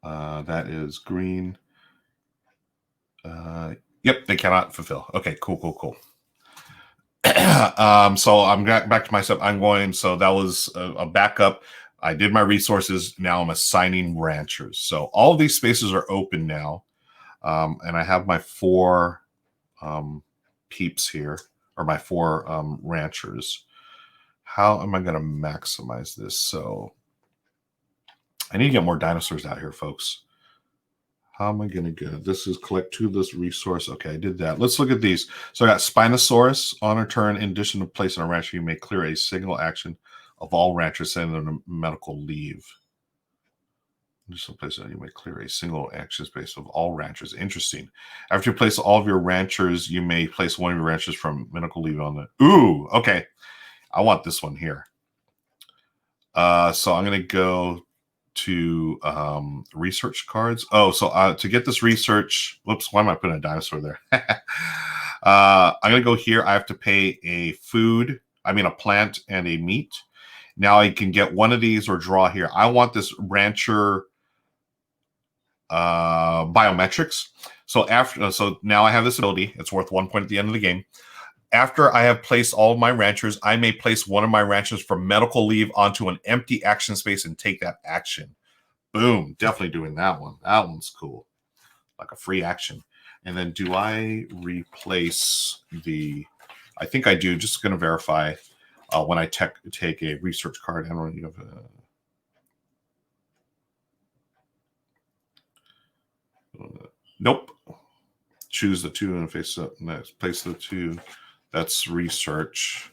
S1: That is green. Yep, they cannot fulfill. Okay, cool. So I'm back to myself. So that was a backup. I did my resources. Now I'm assigning ranchers. So all of these spaces are open now. And I have my 4 peeps here, or my 4 ranchers. How am I going to maximize this? So I need to get more dinosaurs out here, folks. How am I going to get it? This is collect 2 of this resource. Okay, I did that. Let's look at these. So I got Spinosaurus. On a turn, in addition to placing a rancher, you may clear a single action of all ranchers sending them medical leave. Just a place that you may clear a single action space of all ranchers. Interesting. After you place all of your ranchers, you may place one of your ranchers from medical leave on the. Ooh, okay. I want this one here. So I'm going to go to research cards. Oh, so to get this research, whoops, why am I putting a dinosaur there? I'm going to go here. I have to pay a plant and a meat. Now I can get one of these or draw here. I want this rancher biometrics. So now I have this ability. It's worth 1 point at the end of the game. After I have placed all of my ranchers, I may place one of my ranchers for medical leave onto an empty action space and take that action. Boom. Definitely doing that one. That one's cool. Like a free action. And then do I replace the... I think I do. Just going to verify when I take a research card. I don't know. Nope. Choose the 2 and face up next. Place the 2. That's research.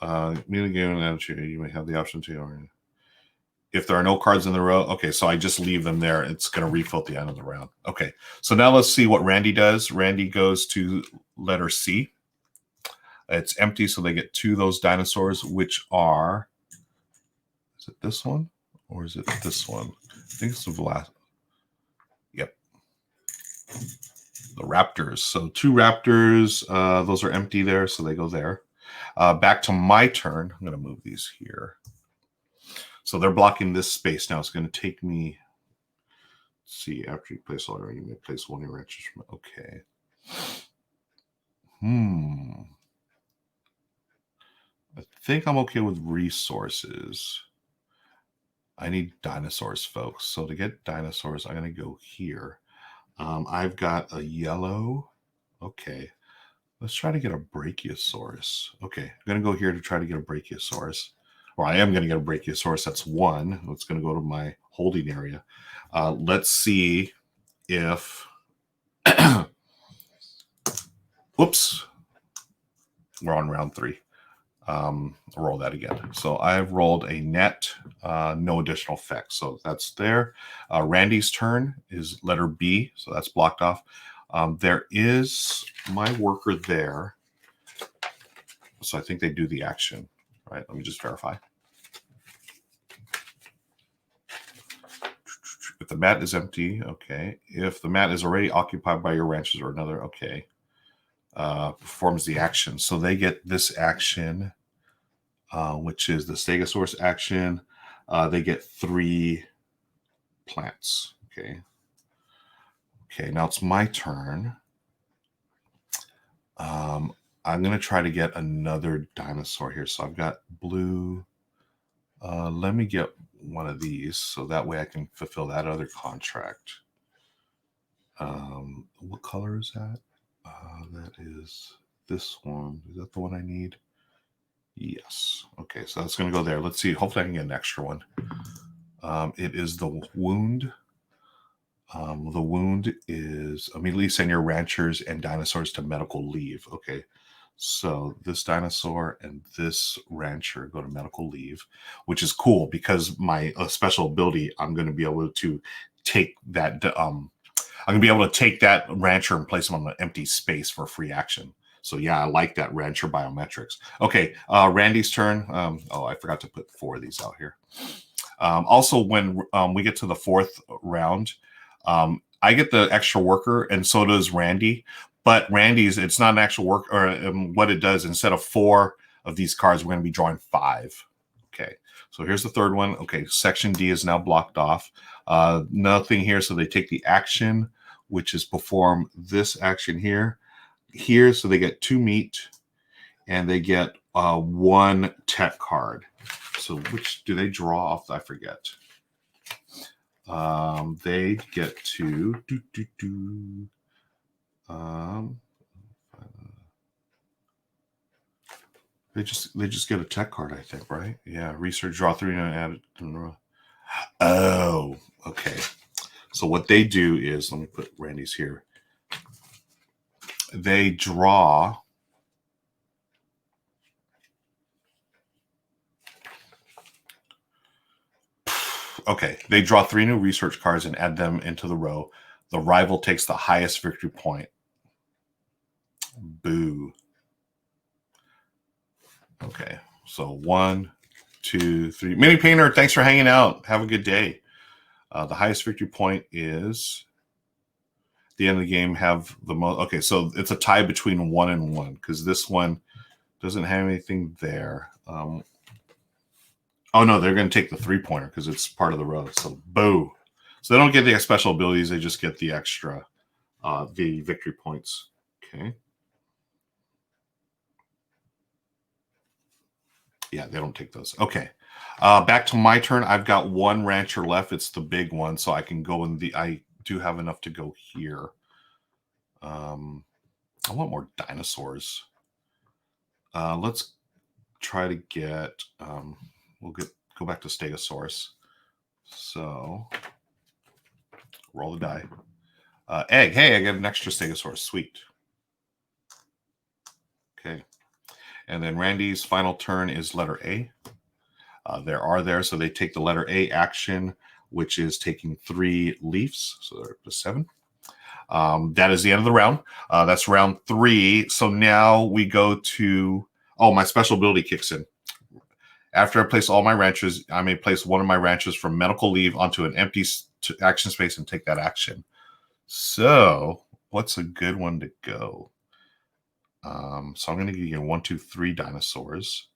S1: Immediately given an attitude, you may have the option to. If there are no cards in the row, okay, so I just leave them there. It's going to refill at the end of the round. Okay, so now let's see what Randy does. Randy goes to letter C. It's empty, so they get 2 of those dinosaurs, which are. Is it this one or is it this one? I think it's the last. Yep. The raptors. So 2 raptors. Those are empty there, so they go there. Back to my turn. I'm going to move these here. So they're blocking this space now. It's going to take me. Let's see, after you place all, you may place one of your ranchers. Okay. I think I'm okay with resources. I need dinosaurs, folks. So to get dinosaurs, I'm going to go here. I've got a yellow. Okay. Let's try to get a Brachiosaurus. Okay. I'm going to go here to try to get a Brachiosaurus. Or I am going to get a Brachiosaurus. That's 1. It's going to go to my holding area. Let's see if... Whoops. We're on round 3. Roll that again. So I've rolled a net, no additional effects. So that's there. Randy's turn is letter B. So that's blocked off. There is my worker there. So I think they do the action, right? Let me just verify. If the mat is empty, okay. If the mat is already occupied by your ranches or another, okay. Performs the action. So they get this action, which is the Stegosaurus action. They get 3 plants. Okay. Okay, now it's my turn. I'm going to try to get another dinosaur here. So I've got blue. Let me get one of these so that way I can fulfill that other contract. What color is that? That is this one. Is that the one I need? Yes. Okay, so that's going to go there. Let's see. Hopefully I can get an extra one. It is the wound. The wound is immediately send your ranchers and dinosaurs to medical leave. Okay. So this dinosaur and this rancher go to medical leave, which is cool because my special ability, I'm going to be able to take that. I'm going to be able to take that rancher and place him on an empty space for free action. So yeah, I like that rancher biometrics. Okay, Randy's turn. Oh, I forgot to put 4 of these out here. Also, when we get to the 4th round, I get the extra worker, and so does Randy. But Randy's, it's not an actual work, or what it does, instead of 4 of these cards, we're going to be drawing 5. Okay, so here's the 3rd one. Okay, section D is now blocked off. Nothing here, so they take the action, which is perform this action here. So they get 2 meat, and they get 1 tech card. So which do they draw off? I forget. They get to they just get a tech card, I think, right? Yeah, research, draw 3 and add it. Oh, okay. So what they do is, let me put Randy's here. They draw. Okay, they draw 3 new research cards and add them into the row. The rival takes the highest victory point. Boo. Okay, so 1, 2, 3. Mini Painter, thanks for hanging out. Have a good day. The highest victory point is the end of the game have the most. Okay, so it's a tie between 1 and 1 because this one doesn't have anything there. Oh no, they're going to take the 3-pointer because it's part of the row. So boo. So they don't get the special abilities; they just get the extra, the victory points. Okay. Yeah, they don't take those. Okay. Back to my turn. I've got 1 rancher left. It's the big one, so I can go in the. I do have enough to go here. I want more dinosaurs. Let's try to get. We'll go back to Stegosaurus. So roll the die. Egg. Hey, I get an extra Stegosaurus. Sweet. Okay. And then Randy's final turn is letter A. There, so they take the letter A action, which is taking 3 leaves. So they're up to 7. That is the end of the round. That's round 3. So now we go to, my special ability kicks in. After I place all my ranches, I may place one of my ranches from medical leave onto an empty action space and take that action. So what's a good one to go? So I'm going to give you 1, 2, 3 dinosaurs.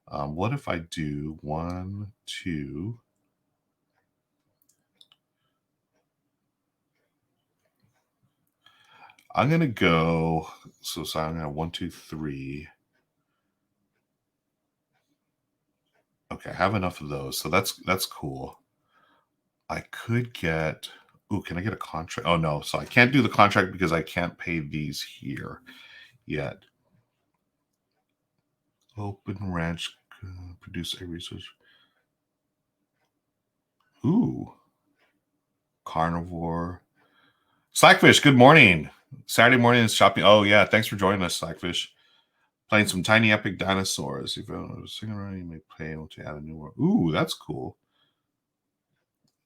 S1: What if I do 1, 2? I'm going to go, so I'm going to have 1, 2, 3. Okay, I have enough of those. So that's cool. I could get, can I get a contract? Oh no, so I can't do the contract because I can't pay these here yet. Open ranch, produce a research. Ooh. Carnivore. Slackfish, good morning. Saturday morning is shopping. Oh yeah, thanks for joining us, Slackfish. Playing some tiny epic dinosaurs. If you're a single run, you may pay to add a new one. Ooh, that's cool.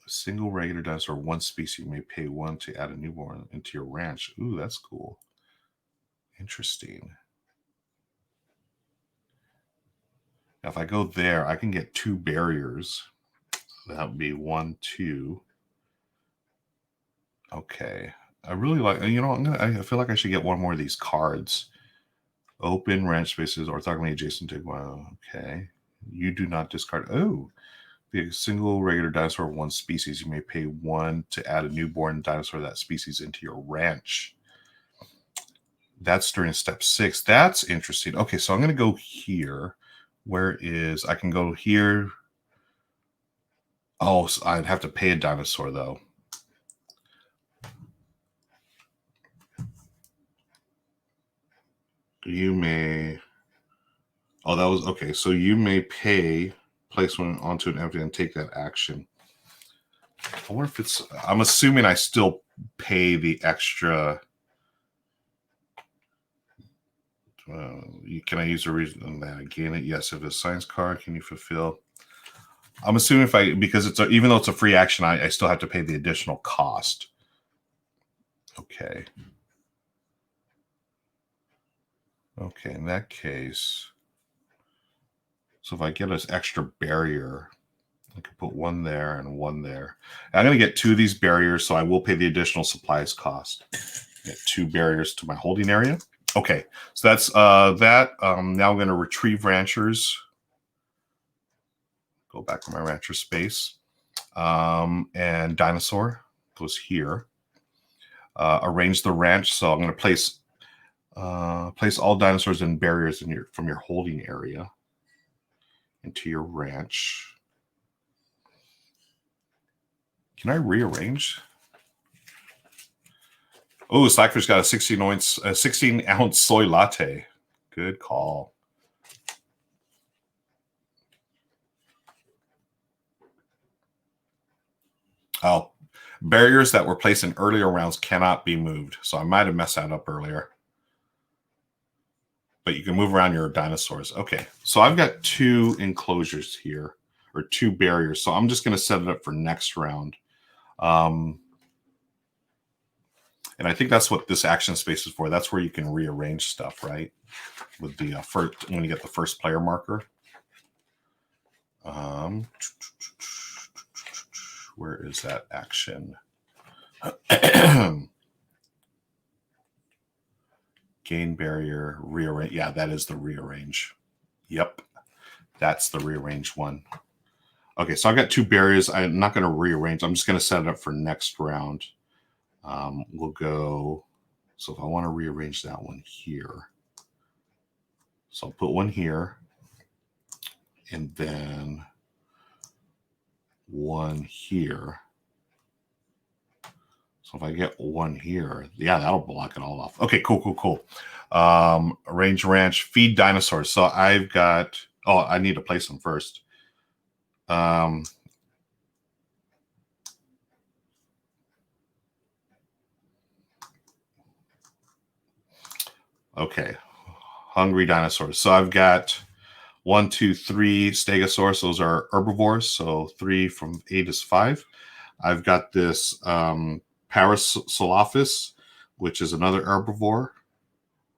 S1: A single regular dinosaur, one species, you may pay 1 to add a newborn into your ranch. Ooh, that's cool. Interesting. Now, if I go there, I can get 2 barriers. That would be 1, 2. Okay. I really like, you know, I feel like I should get one more of these cards. Open ranch spaces orthogonally adjacent to, wow, okay. You do not discard. Oh, be a single regular dinosaur of one species. You may pay 1 to add a newborn dinosaur of that species into your ranch. That's during step 6. That's interesting. Okay, so I'm going to go here. Where is, I can go here. Oh, so I'd have to pay a dinosaur though. You may, oh, that was, okay. So you may pay, place one onto an empty and take that action. I wonder if it's, I'm assuming I still pay the extra. Can I use a reason that I gain it? Yes. If it's a science card, can you fulfill? I'm assuming if I, because it's a, even though it's a free action, I still have to pay the additional cost. Okay. Okay, in that case, so if I get this extra barrier, I can put 1 there and 1 there. I'm going to get 2 of these barriers, so I will pay the additional supplies cost. Get 2 barriers to my holding area. Okay, so that's that. Now I'm going to retrieve ranchers. Go back to my rancher space. And dinosaur goes here. Arrange the ranch, so I'm going to place all dinosaurs and barriers in from your holding area into your ranch. Can I rearrange? Oh, Slackfish got a 16-ounce soy latte. Good call. Oh, barriers that were placed in earlier rounds cannot be moved. So I might have messed that up earlier. But you can move around your dinosaurs. Okay, so I've got 2 enclosures here, or 2 barriers. So I'm just going to set it up for next round. And I think that's what this action space is for. That's where you can rearrange stuff, right? With the first, when you get the first player marker. Where is that action? Gain barrier, rearrange. Yeah, that is the rearrange. Yep, that's the rearrange one. Okay, so I've got 2 barriers. I'm not going to rearrange. I'm just going to set it up for next round. We'll go. So if I want to rearrange that one here, so I'll put 1 here, and then 1 here. So if I get 1 here, yeah, that'll block it all off. Okay, cool. Arrange ranch, feed dinosaurs. So I've got, oh, I need to place them first. Okay, hungry dinosaurs. So I've got 1, 2, 3 stegosaurus. Those are herbivores. So 3 from 8 is 5. I've got this Parasaurolophus, which is another herbivore,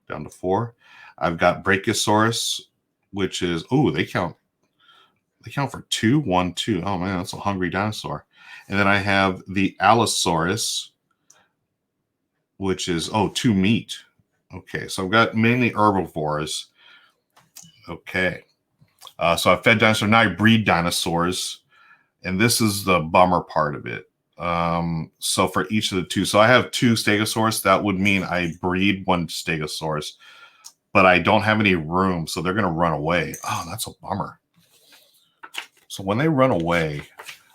S1: down to 4. I've got Brachiosaurus, which is, oh, they count for 2, 1, 2. Oh man, that's a hungry dinosaur. And then I have the Allosaurus, which is, 2 meat. Okay, so I've got mainly herbivores. Okay, so I've fed dinosaurs. Now I breed dinosaurs, and this is the bummer part of it. So for each of the 2, so I have 2 stegosaurus. That would mean I breed 1 stegosaurus, but I don't have any room, so they're going to run away. Oh, that's a bummer. So when they run away,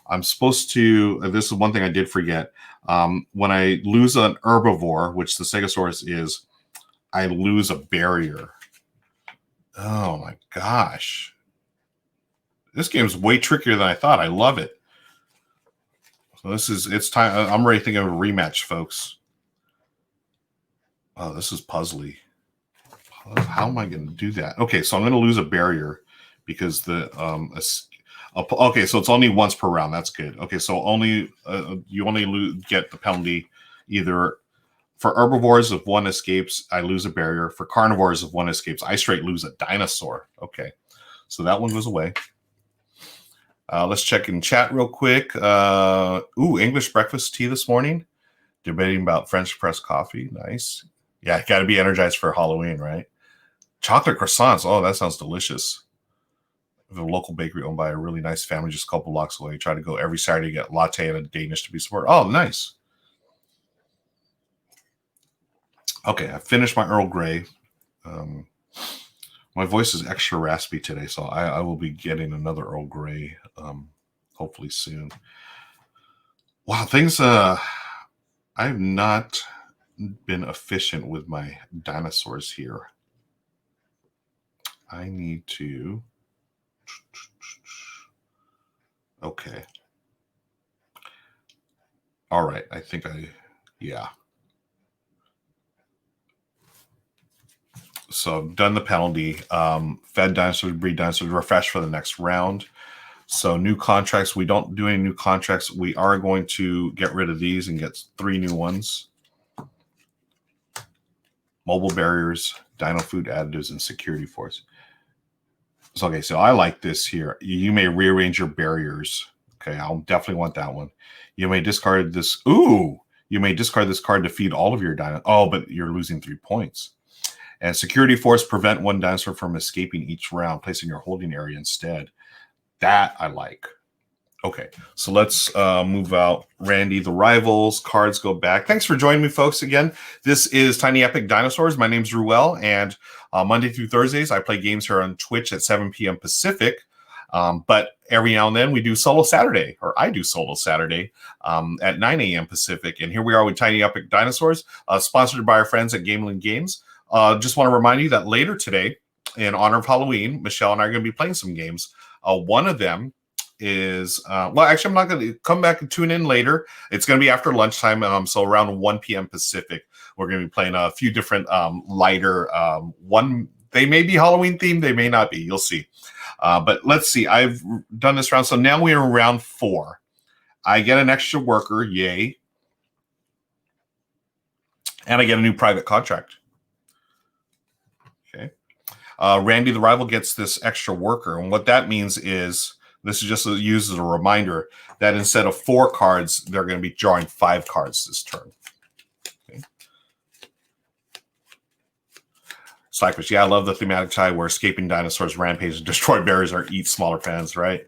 S1: I'm supposed to, this is one thing I did forget. When I lose an herbivore, which the stegosaurus is, I lose a barrier. Oh my gosh. This game's way trickier than I thought. I love it. So it's time. I'm ready to think of a rematch, folks. Oh, this is puzzly. How am I going to do that? Okay, so I'm going to lose a barrier because the okay, so it's only once per round. That's good. Okay, so only you only get the penalty either for herbivores if one escapes, I lose a barrier. For carnivores if one escapes, I straight lose a dinosaur. Okay, so that one goes away. Let's check in chat real quick. English breakfast tea this morning. Debating about French press coffee. Nice. Yeah, got to be energized for Halloween, right? Chocolate croissants. Oh, that sounds delicious. The local bakery owned by a really nice family just a couple blocks away. Try to go every Saturday to get latte and a Danish to be supported. Oh, nice. Okay, I finished my Earl Grey. My voice is extra raspy today, so I will be getting another Earl Grey hopefully soon. Wow, things I have not been efficient with my dinosaurs here. I need to. Okay. All right. I think yeah. So I've done the penalty. Fed dinosaurs, breed dinosaurs, refresh for the next round. So new contracts. We don't do any new contracts. We are going to get rid of these and get 3 new ones. Mobile barriers, dino food additives, and security force. So, okay, so I like this here. You may rearrange your barriers. Okay, I'll definitely want that one. You may discard this. Ooh, you may discard this card to feed all of your dinosaurs. Oh, but you're losing 3 points. And security force, prevent one dinosaur from escaping each round, placing your holding area instead. That I like. Okay, so let's move out Randy the Rivals. Cards go back. Thanks for joining me, folks, again. This is Tiny Epic Dinosaurs. My name's Ruel, and Monday through Thursdays, I play games here on Twitch at 7 p.m. Pacific. But every now and then, we do Solo Saturday, or I do Solo Saturday at 9 a.m. Pacific. And here we are with Tiny Epic Dinosaurs, sponsored by our friends at Gameland Games. Just want to remind you that later today, in honor of Halloween, Michelle and I are going to be playing some games. One of them is well, actually, I'm not going to come back and tune in later. It's going to be after lunchtime, so around 1 p.m. Pacific. We're going to be playing a few different lighter one. They may be Halloween themed, they may not be. You'll see. But let's see. I've done this round, so now we're in round 4. I get an extra worker, yay, and I get a new private contract. Okay. Randy the Rival gets this extra worker, and what that means is, this is just used as a reminder that instead of 4 cards, they're going to be drawing 5 cards this turn. Okay. Slackfish, yeah, I love the thematic tie where escaping dinosaurs rampage and destroy barriers or eat smaller fans, right?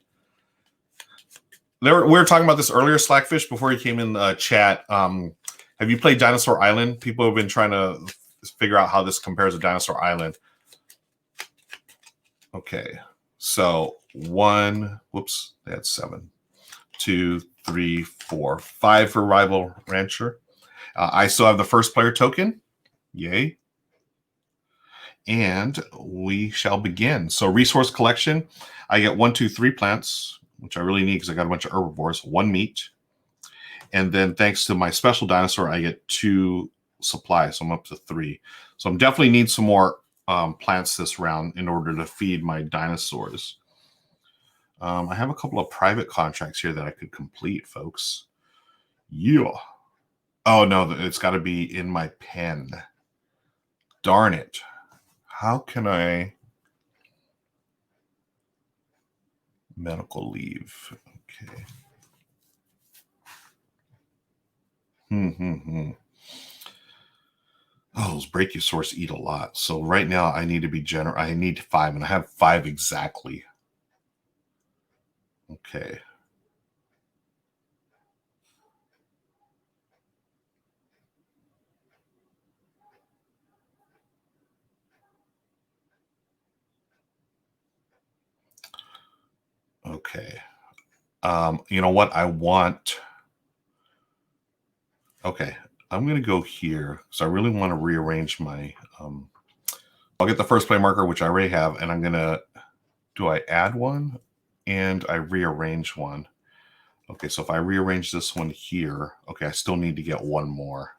S1: We were talking about this earlier, Slackfish, before you came in the chat. Have you played Dinosaur Island? People have been trying to figure out how this compares to Dinosaur Island. Okay, so 1, whoops, they had 7, 2, 3, 4, 5 for Rival Rancher. I still have the first player token. Yay. And we shall begin. So resource collection, I get 1, 2, 3 plants, which I really need because I got a bunch of herbivores, 1 meat. And then thanks to my special dinosaur, I get 2 supplies. So I'm up to 3. So I'm definitely need some more plants this round in order to feed my dinosaurs. I have a couple of private contracts here that I could complete, folks. Yeah. Oh, no, it's got to be in my pen. Darn it. How can I... Medical leave. Okay. Oh, those brachiosaurs eat a lot. So right now I need to be generous. I need 5, and I have 5 exactly. Okay. Okay. You know what? I want... Okay. I'm going to go here because I really want to rearrange my... I'll get the first play marker, which I already have, and I'm going to... Do I add one? And I rearrange one. Okay, so if I rearrange this one here... Okay, I still need to get 1 more.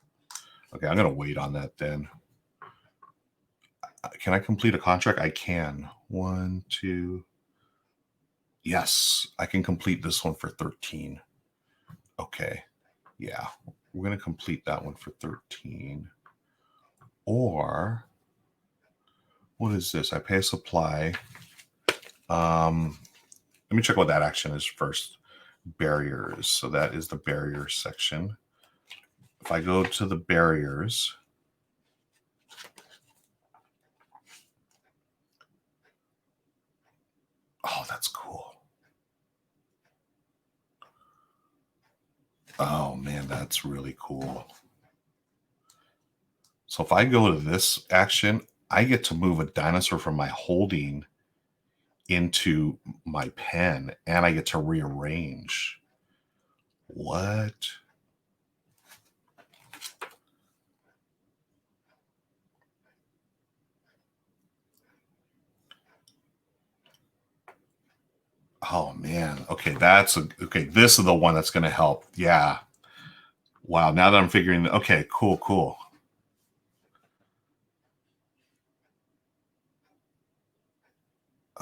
S1: Okay, I'm going to wait on that then. Can I complete a contract? I can. 1, 2. Yes, I can complete this one for 13. Okay. Yeah, we're going to complete that one for 13. Or what is this? I pay a supply. Let me check what that action is first. Barriers. So that is the barrier section. If I go to the barriers, oh, that's cool. Oh man, that's really cool. So if I go to this action, I get to move a dinosaur from my holding into my pen, and I get to rearrange. What? Oh man. Okay, okay. This is the one that's going to help. Yeah. Wow. Now that I'm figuring, okay, cool.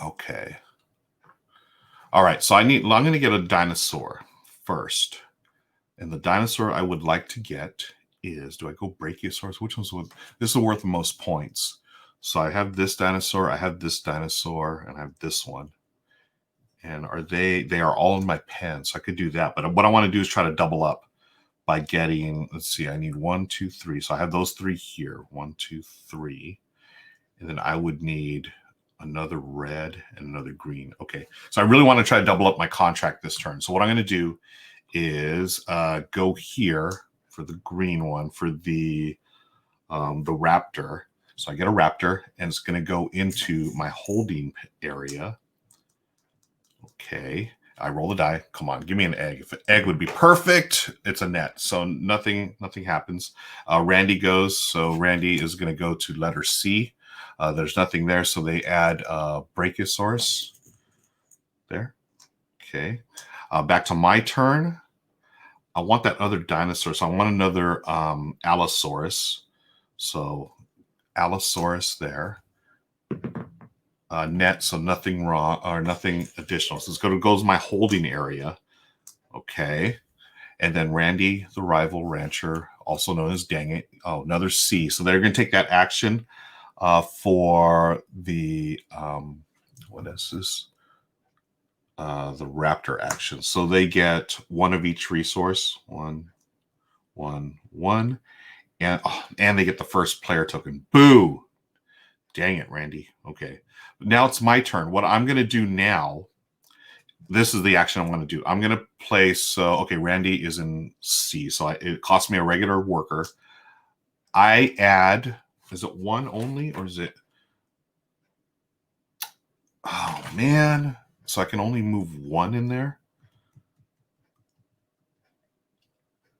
S1: Okay. All right. So I'm going to get a dinosaur first. And the dinosaur I would like to get is, do I go Brachiosaurus? Which one's worth? This is worth the most points. So I have this dinosaur, I have this dinosaur, and I have this one. And they are all in my pen, so I could do that. But what I want to do is try to double up by getting, let's see, I need 1, 2, 3. So I have those 3 here, 1, 2, 3. And then I would need another red and another green. Okay, so I really want to try to double up my contract this turn. So what I'm going to do is go here for the green one for the raptor. So I get a raptor, and it's going to go into my holding area. Okay, I roll the die. Come on, give me an egg. If an egg would be perfect, it's a net. So nothing happens. Randy goes. So Randy is going to go to letter C. There's nothing there, so they add Brachiosaurus there. Okay, back to my turn. I want that other dinosaur, so I want another Allosaurus. So Allosaurus there. Net, so nothing wrong or nothing additional. So it goes my holding area. Okay. And then Randy, the rival rancher, also known as Dang It. Oh, another C. So they're going to take that action for the, what is this? The raptor action. So they get 1 of each resource. 1, 1, 1. And they get the first player token. Boo! Dang it, Randy. Okay. Now it's my turn. What I'm going to do now, this is the action I'm going to do. I'm going to place, okay, Randy is in C. So it costs me a regular worker. I add, is it 1 only or is it? Oh, man. So I can only move 1 in there?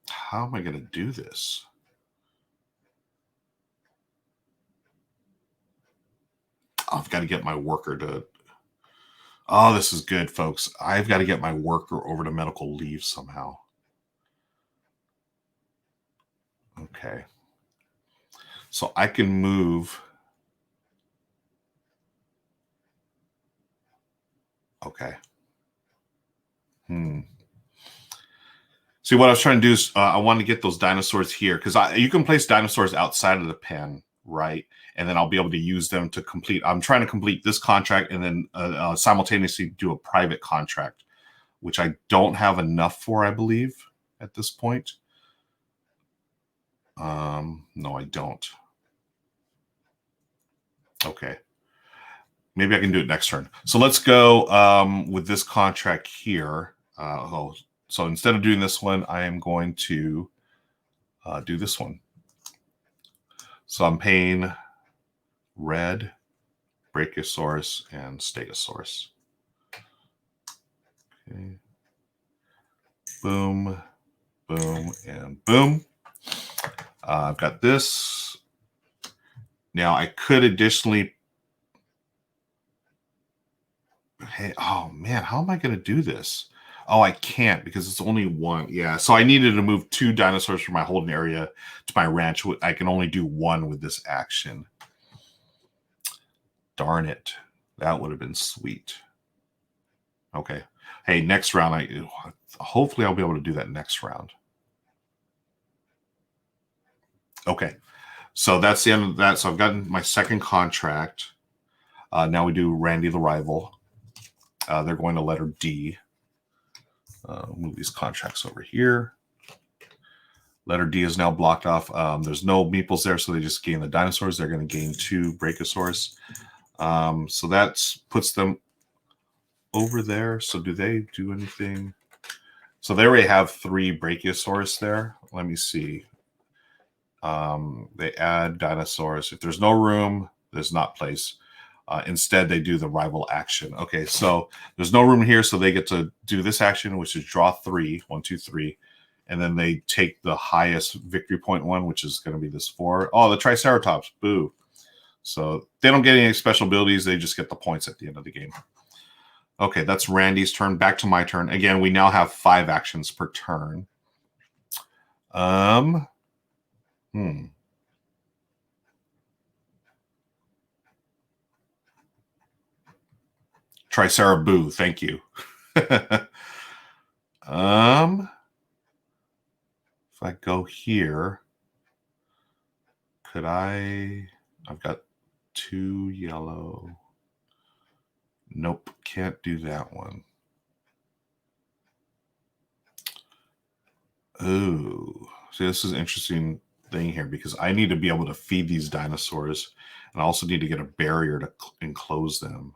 S1: How am I going to do this? I've got to get my worker to... Oh, this is good, folks. I've got to get my worker over to medical leave somehow. Okay. So I can move... Okay. See, what I was trying to do is I want to get those dinosaurs here because you can place dinosaurs outside of the pen, right? And then I'll be able to use them to complete. I'm trying to complete this contract and then simultaneously do a private contract, which I don't have enough for, I believe, at this point. No, I don't. Okay. Maybe I can do it next turn. So let's go with this contract here. So instead of doing this one, I am going to do this one. So I'm paying red, Brachiosaurus, and Stegosaurus. Okay. Boom, boom, and boom. I've got this. Now I could additionally... Hey, oh man, how am I going to do this? Oh, I can't because it's only 1. Yeah, so I needed to move 2 dinosaurs from my holding area to my ranch. I can only do 1 with this action. Darn it. That would have been sweet. Okay. Hey, next round, hopefully I'll be able to do that next round. Okay. So that's the end of that. So I've gotten my second contract. Now we do Randy the Rival. They're going to letter D. Move these contracts over here. Letter D is now blocked off. There's no meeples there, so they just gain the dinosaurs. They're going to gain 2 Brachiosaurus. So that puts them over there. So do they do anything? So they already have 3 Brachiosaurus there. Let me see. They add dinosaurs. If there's no room, there's not place. Instead, they do the rival action. Okay, so there's no room here, so they get to do this action, which is draw 3, 1, 2, 3, and then they take the highest victory point one, which is going to be this 4. Oh, the Triceratops, boo. So they don't get any special abilities. They just get the points at the end of the game. Okay, that's Randy's turn. Back to my turn. Again, we now have 5 actions per turn. Triceraboo, thank you. If I go here, could I've got 2 yellow. Nope, can't do that one. Oh, see, this is an interesting thing here because I need to be able to feed these dinosaurs, and I also need to get a barrier to enclose them.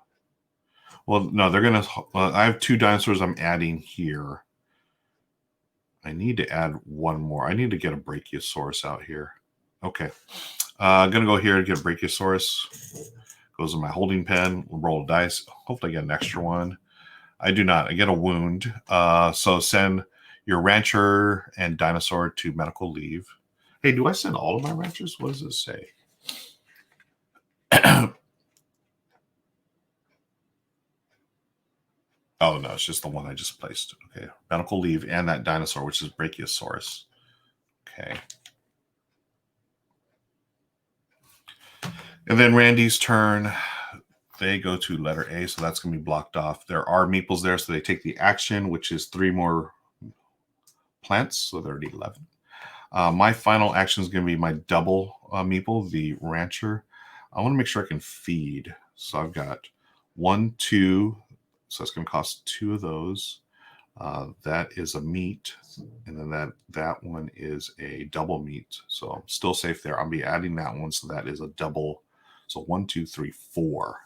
S1: Well, no, they're going to... I have 2 dinosaurs I'm adding here. I need to add 1 more. I need to get a Brachiosaurus out here. Okay. I'm going to go here and get a Brachiosaurus. Goes in my holding pen. Roll a dice. Hopefully I get an extra one. I do not. I get a wound. So send your rancher and dinosaur to medical leave. Hey, do I send all of my ranchers? What does it say? Oh, no, it's just the one I just placed. Okay, medical leave and that dinosaur, which is Brachiosaurus. Okay. And then Randy's turn. They go to letter A, so that's going to be blocked off. There are meeples there, so they take the action, which is 3 more plants, so they're at 11. My final action is going to be my double meeple, the rancher. I want to make sure I can feed. So I've got 1, 2... So it's going to cost 2 of those. That is a meat. And then that one is a double meat. So I'm still safe there. I'll be adding that one. So that is a double. So 1, 2, 3, 4.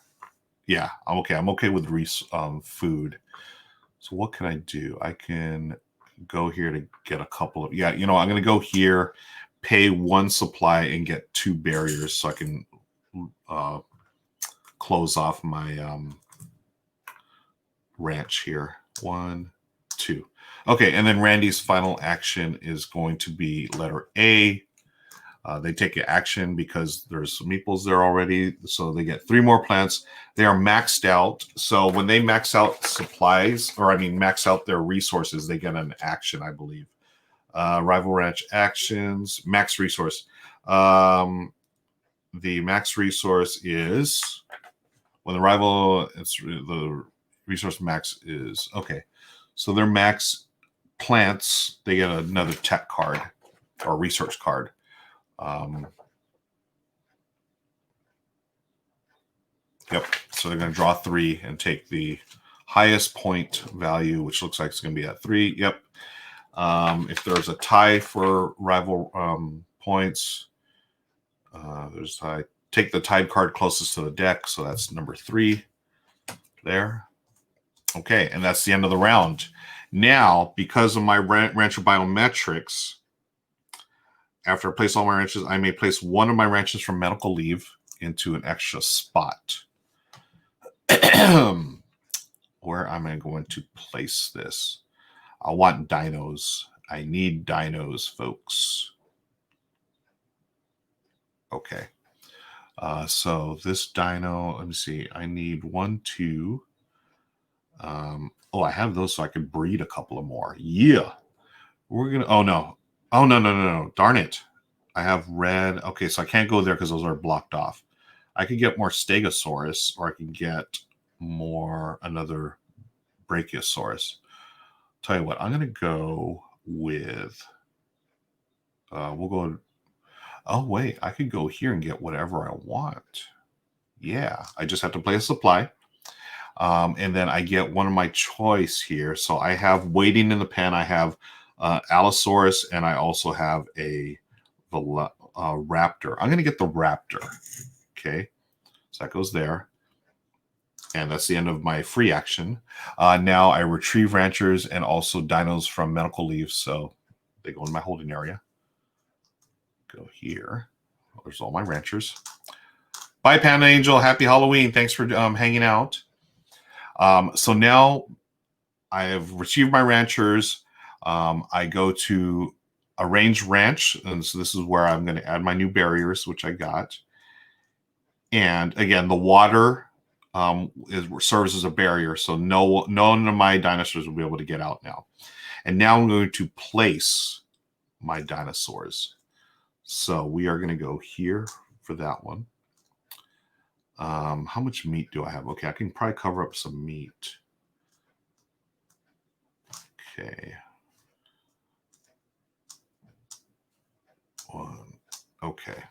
S1: Yeah, I'm okay. I'm okay with food. So what can I do? I can go here to get a couple of... Yeah, you know, I'm going to go here, pay 1 supply, and get 2 barriers so I can close off my... ranch here. 1, 2. Okay, and then Randy's final action is going to be letter A. They take action because there's some meeples there already, so they get 3 more plants. They are maxed out, so when they max out supplies, or I mean max out their resources, they get an action, I believe. Rival ranch actions, max resource. The max resource is when the rival, it's the resource max is, okay. So their max plants, they get another tech card or research card. Yep. So they're going to draw 3 and take the highest point value, which looks like it's going to be at 3. Yep. If there's a tie for rival points, there's a tie. Take the tied card closest to the deck. So that's number 3 there. Okay, and that's the end of the round. Now, because of my rancher biometrics, after I place all my ranches, I may place 1 of my ranches from medical leave into an extra spot. Where am I going to place this? I want dinos. I need dinos, folks. Okay. So this dino, let me see. I need 1, 2... oh, I have those so I can breed a couple of more. Yeah. We're going to... Oh, no. Oh, no. Darn it. I have red. Okay, so I can't go there because those are blocked off. I could get more Stegosaurus, or I can get another Brachiosaurus. Tell you what, I'm going to go with, we'll go, oh, wait, I could go here and get whatever I want. Yeah, I just have to play a supply. And then I get one of my choice here. So I have waiting in the pen. I have Allosaurus, and I also have a Raptor. I'm going to get the Raptor. Okay, so that goes there. And that's the end of my free action. Now I retrieve ranchers and also dinos from medical leave. So they go in my holding area. Go here. There's all my ranchers. Bye, Panda Angel. Happy Halloween. Thanks for hanging out. So now I have retrieved my ranchers. I go to arrange ranch. And so this is where I'm going to add my new barriers, which I got. And again, the water serves as a barrier, so none of my dinosaurs will be able to get out now. And now I'm going to place my dinosaurs. So we are going to go here for that one. How much meat do I have? Okay, I can probably cover up some meat. Okay. One. Okay.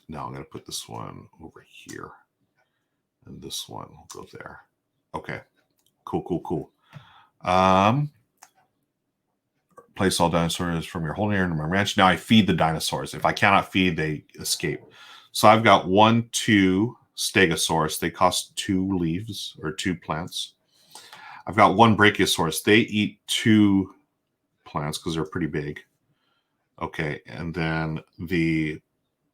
S1: Now I'm going to put this one over here. And this one will go there. Okay. Cool. Place all dinosaurs from your holding area into my ranch. Now I feed the dinosaurs. If I cannot feed, they escape. So I've got 2 Stegosaurus. They cost 2 leaves or 2 plants. I've got 1 Brachiosaurus. They eat 2 plants because they're pretty big. Okay. And then the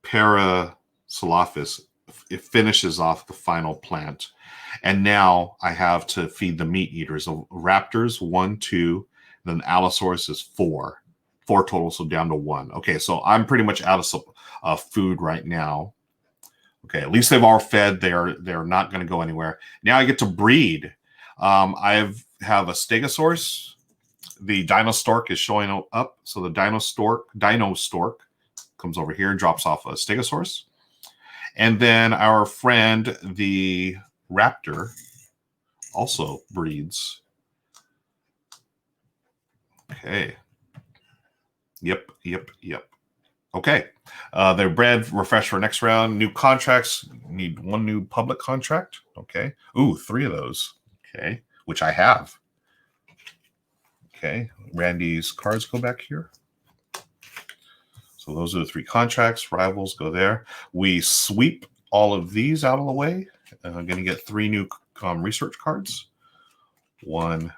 S1: Parasaurolophus, it finishes off the final plant. And now I have to feed the meat eaters. So raptors, 1, 2, then Allosaurus is 4. 4 total, so down to 1. Okay, so I'm pretty much out of food right now. Okay, at least they've all fed. They're not going to go anywhere. Now I get to breed. I have a Stegosaurus. The Dinostork is showing up. So the Dinostork comes over here and drops off a Stegosaurus. And then our friend, the Raptor, also breeds. Okay. Yep. Okay. They're bred, refresh for next round. New contracts. Need 1 new public contract. Okay. Ooh, 3 of those. Okay. Which I have. Okay. Randy's cards go back here. So those are the 3 contracts. Rivals go there. We sweep all of these out of the way. I'm going to get 3 new research cards. 1,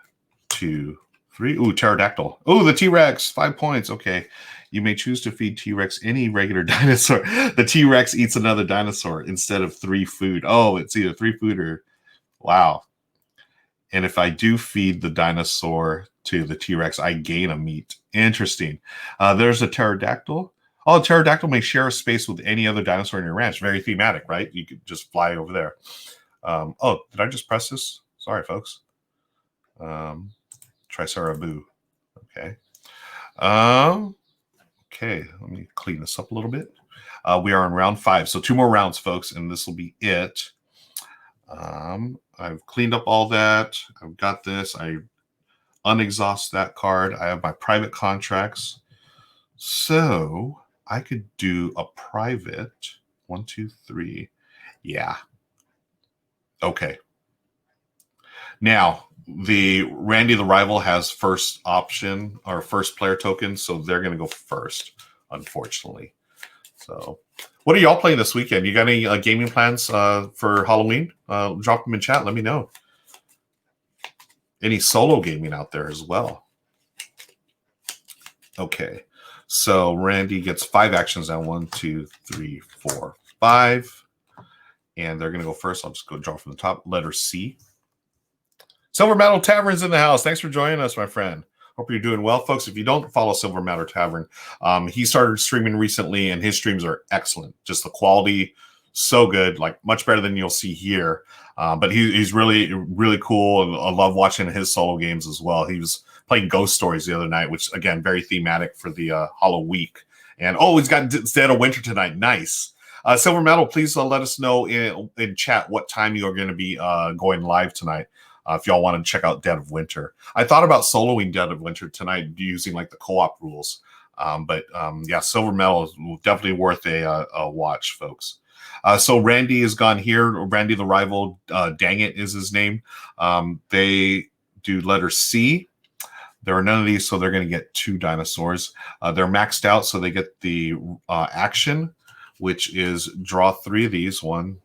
S1: 2, 3. Ooh, pterodactyl. Ooh, the T-Rex. 5 points. Okay. You may choose to feed T-Rex any regular dinosaur. The T-Rex eats another dinosaur instead of 3 food. Oh, it's either 3 food or... Wow. And if I do feed the dinosaur to the T-Rex, I gain a meat. Interesting. There's a pterodactyl. Oh, a pterodactyl may share a space with any other dinosaur in your ranch. Very thematic, right? You could just fly over there. Oh, did I just press this? Sorry, folks. Triceraboo. Okay. Okay, let me clean this up a little bit. We are in round 5, so 2 more rounds, folks, and this will be it. I've cleaned up all that. I've got this. I unexhaust that card. I have my private contracts. So I could do a private 1, 2, 3. Yeah. Okay. Now, the Randy the Rival has first option or first player token, so they're going to go first, unfortunately. So, what are y'all playing this weekend? You got any gaming plans for Halloween? Drop them in chat. Let me know. Any solo gaming out there as well? Okay. So Randy gets 5 actions now. 1, 2, 3, 4, 5. And they're going to go first. I'll just go draw from the top. Letter C. Silver Metal Tavern's in the house. Thanks for joining us, my friend. Hope you're doing well, folks. If you don't follow Silver Metal Tavern, he started streaming recently, and his streams are excellent. Just the quality, so good, like much better than you'll see here. But he's really, really cool, and I love watching his solo games as well. He was playing Ghost Stories the other night, which, again, very thematic for the Hollow Week. And, oh, he's got Dead of Winter tonight. Nice. Silver Metal, please let us know in chat what time you are going to be going live tonight. If y'all want to check out Dead of Winter. I thought about soloing Dead of Winter tonight using like the co-op rules. But yeah, Silver Metal is definitely worth a watch, folks. So Randy is gone here. Randy the Rival, dang it, is his name. They do letter C. There are none of these, so they're going to get 2 dinosaurs. They're maxed out, so they get the action, which is draw 3 of these. 1,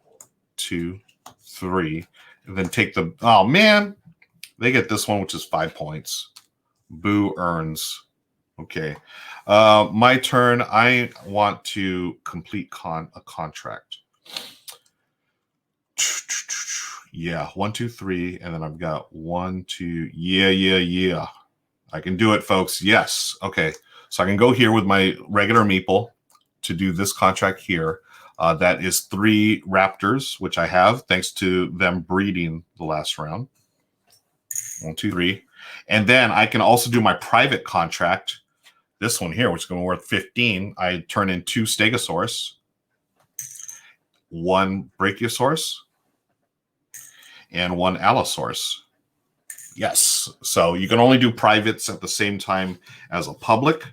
S1: 2, 3. And then take the... Oh, man! They get this one, which is 5 points. Boo earns. Okay. My turn. I want to complete a contract. Yeah, 1, 2, 3, and then I've got 1, 2. Yeah. I can do it, folks. Yes. Okay. So I can go here with my regular meeple to do this contract here. That is 3 raptors, which I have thanks to them breeding the last round. 1, 2, 3. And then I can also do my private contract. This one here, which is going to be worth 15. I turn in 2 Stegosaurus, 1 Brachiosaurus, and 1 Allosaurus. Yes. So you can only do privates at the same time as a public.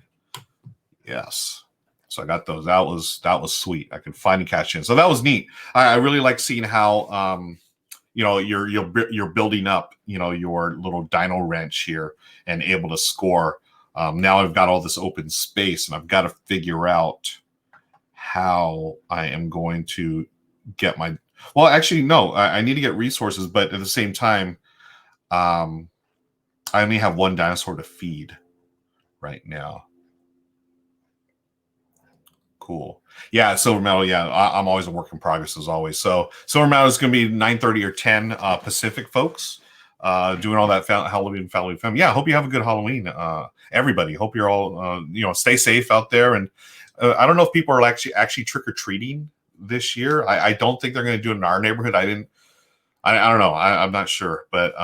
S1: Yes. So I got those. That was sweet. I could finally cash in. So that was neat. I really like seeing how you know, you're building up, you know, your little dino ranch here and able to score. Now I've got all this open space and I've got to figure out how I am going to get my... Well, actually, no, I need to get resources, but at the same time, I only have 1 dinosaur to feed right now. Cool. Yeah, Silver Metal. Yeah, I'm always a work in progress as always. So Silver Metal is going to be 9:30 or 10 Pacific, folks. Doing all that Halloween film. Yeah, hope you have a good Halloween, everybody. Hope you're all, you know, stay safe out there. And I don't know if people are actually trick or treating this year. I don't think they're going to do it in our neighborhood. I don't know. I'm not sure. But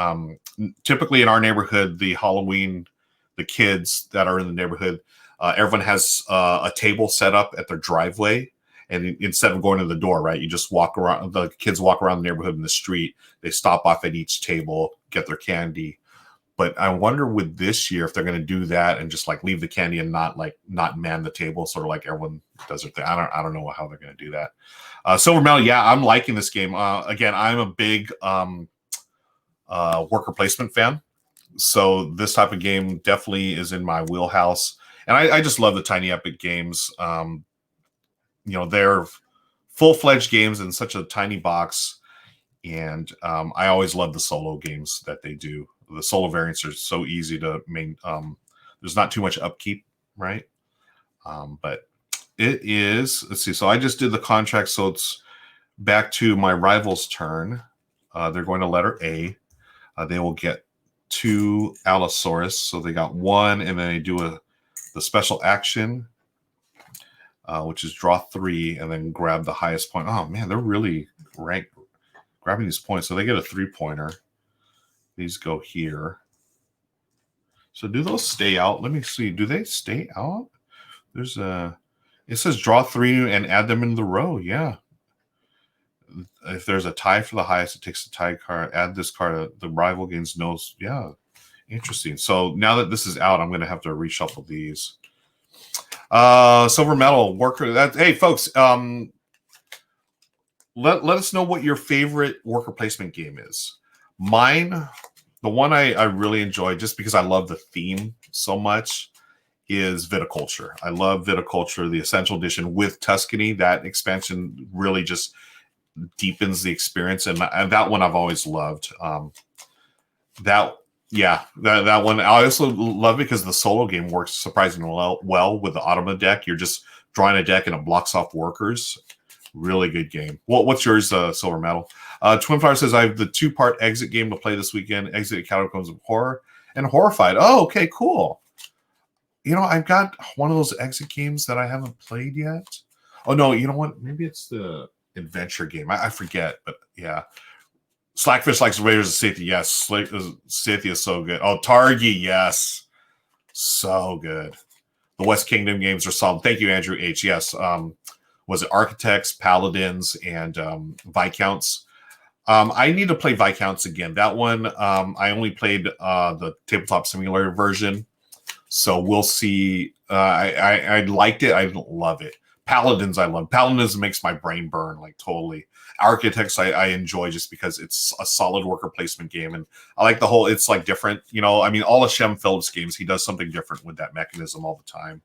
S1: typically in our neighborhood, the Halloween, the kids that are in the neighborhood, everyone has a table set up at their driveway. And instead of going to the door, right, you just walk around. The kids walk around the neighborhood in the street. They stop off at each table, get their candy. But I wonder with this year if they're going to do that and just like leave the candy and not man the table, sort of like everyone does their thing. I don't know how they're going to do that. Silver Metal, yeah, I'm liking this game. Again, I'm a big worker placement fan, so this type of game definitely is in my wheelhouse. And I just love the Tiny Epic games. You know, they're full-fledged games in such a tiny box. And I always love the solo games that they do. The solo variants are so easy to make. There's not too much upkeep, right? But it is, let's see. So I just did the contract. So it's back to my rival's turn. They're going to letter A. They will get 2 Allosaurus. So they got 1, and then they do the special action, which is draw 3 and then grab the highest point. Oh man, they're really grabbing these points. So they get a 3-pointer. These go here. So do those stay out? Let me see. Do they stay out? There's it says draw 3 and add them in the row. Yeah. If there's a tie for the highest, it takes the tie card. Add this card. The rival gains no. Yeah. Interesting. So now that this is out, I'm going to have to reshuffle these. Silver Metal worker. Hey, folks. Let us know what your favorite worker placement game is. Mine, the one I really enjoy, just because I love the theme so much, is Viticulture. I love Viticulture, the Essential Edition with Tuscany. That expansion really just deepens the experience, and that one I've always loved. That one I also love because the solo game works surprisingly well with the Automa deck. You're just drawing a deck and it blocks off workers. Really good game. What's yours, Silver Metal? Twinflower says, I have the 2-part Exit game to play this weekend. Exit Catacombs of Horror and Horrified. Oh, okay, cool. You know, I've got one of those Exit games that I haven't played yet. Oh, no, you know what? Maybe it's the adventure game. I forget, but yeah. Slackfish likes Raiders of Scythia. Yes, Scythia is so good. Oh, Targi, yes. So good. The West Kingdom games are solid. Thank you, Andrew H. Yes. was it Architects, Paladins, and Viscounts. I need to play Viscounts again. That one, I only played the Tabletop Simulator version, so we'll see. I liked it. I love it. Paladins, I love. Paladins makes my brain burn, like, totally. Architects, I enjoy just because it's a solid worker placement game, and I like the whole. It's like different, I mean, all of Shem Phillips games, he does something different with that mechanism all the time.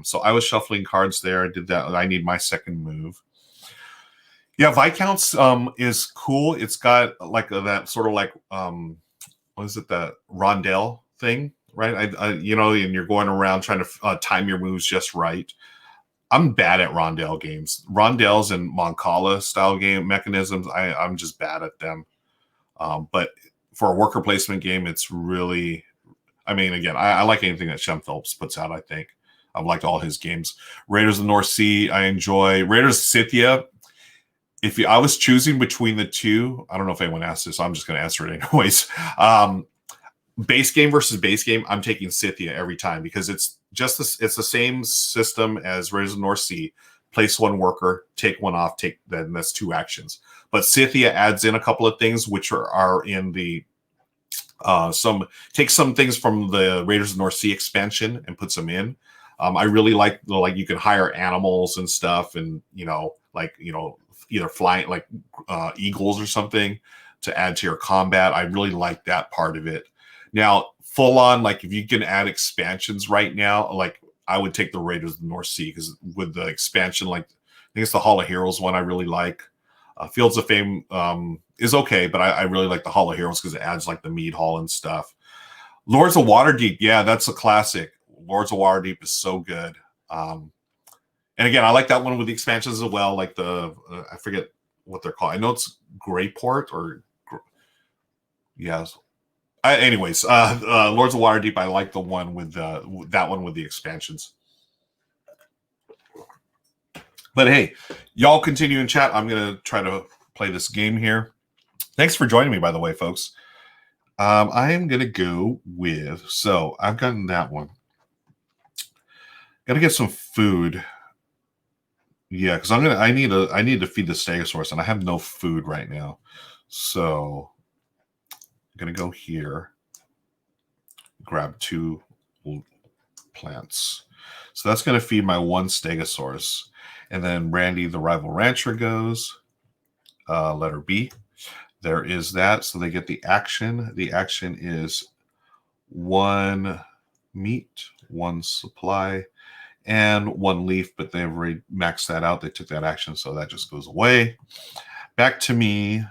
S1: So I was shuffling cards there. I did that. I need my second move. Yeah, Viscounts is cool. It's got like that sort of like what is it, the rondelle thing, right? And you're going around trying to time your moves just right. I'm bad at rondelle games. Rondelles and Moncala style game mechanisms, I'm just bad at them. But for a worker placement game, it's really, I mean, again, I like anything that Shem Phillips puts out, I think. I've liked all his games. Raiders of the North Sea, I enjoy. Raiders of Scythia, I was choosing between the two, I don't know if anyone asked this, so I'm just going to answer it anyways. Base game versus base game, I'm taking Scythia every time because it's the same system as Raiders of the North Sea. Place one worker, take one off, then that's two actions. But Scythia adds in a couple of things which are in the take some things from the Raiders of the North Sea expansion and puts them in. I really like you can hire animals and stuff, and either flying like eagles or something to add to your combat. I really like that part of it. Now, full on, like if you can add expansions right now, like I would take the Raiders of the North Sea because with the expansion, like I think it's the Hall of Heroes one I really like. Fields of Fame is okay, but I really like the Hall of Heroes because it adds like the Mead Hall and stuff. Lords of Waterdeep, yeah, that's a classic. Lords of Waterdeep is so good. And again, I like that one with the expansions as well. Like I forget what they're called. I know it's Greyport or yes. Anyways, Lords of Waterdeep, I like the one with that one with the expansions. But hey, y'all continue in chat. I'm gonna try to play this game here. Thanks for joining me, by the way, folks. I am gonna go with. So I've gotten that one. Got to get some food. Yeah, because I need to feed the Stegosaurus, and I have no food right now. So I'm gonna go here, grab 2 plants. So that's gonna feed my 1 Stegosaurus. And then Randy the Rival Rancher goes. Letter B. There is that. So they get the action. The action is 1 meat, 1 supply, and 1 leaf, but they've already maxed that out. They took that action, so that just goes away. Back to me.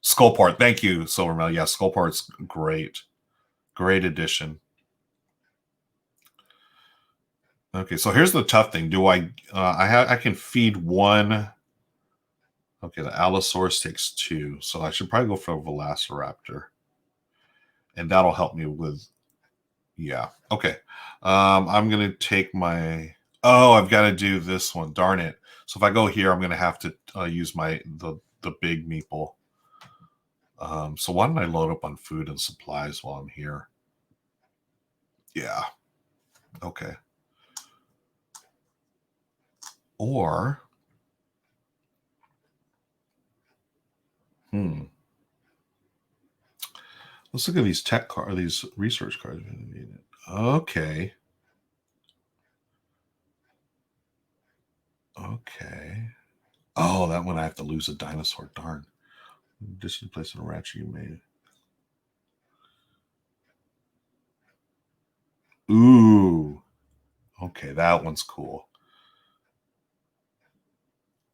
S1: Skullport. Thank you, Silvermel. Yeah, Skullport's great. Great addition. Okay, so here's the tough thing. Do I can feed 1. Okay, the Allosaurus takes 2, so I should probably go for a Velociraptor. And that'll help me with, yeah. Okay. I'm going to take my, I've got to do this one. Darn it. So if I go here, I'm going to have to use the big meeple. So why don't I load up on food and supplies while I'm here? Yeah. Okay. Or, let's look at these tech cards, these research cards. Okay. Okay. Oh, that one I have to lose a dinosaur. Darn. Addition place in a rancher you made. Ooh. Okay, that one's cool.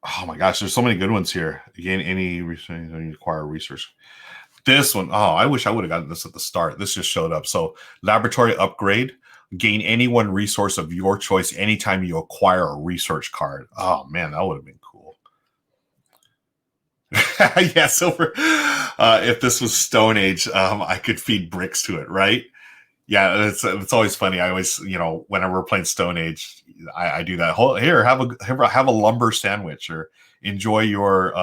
S1: Oh my gosh, there's so many good ones here. Again, any research you require research. This one, I wish I would have gotten this at the start. This just showed up. So, laboratory upgrade. Gain any one resource of your choice anytime you acquire a research card. Oh man, that would have been cool. Yeah, silver. If this was Stone Age, I could feed bricks to it, right? Yeah, it's always funny. I always, whenever we're playing Stone Age, I do that. Here, have a lumber sandwich, or enjoy your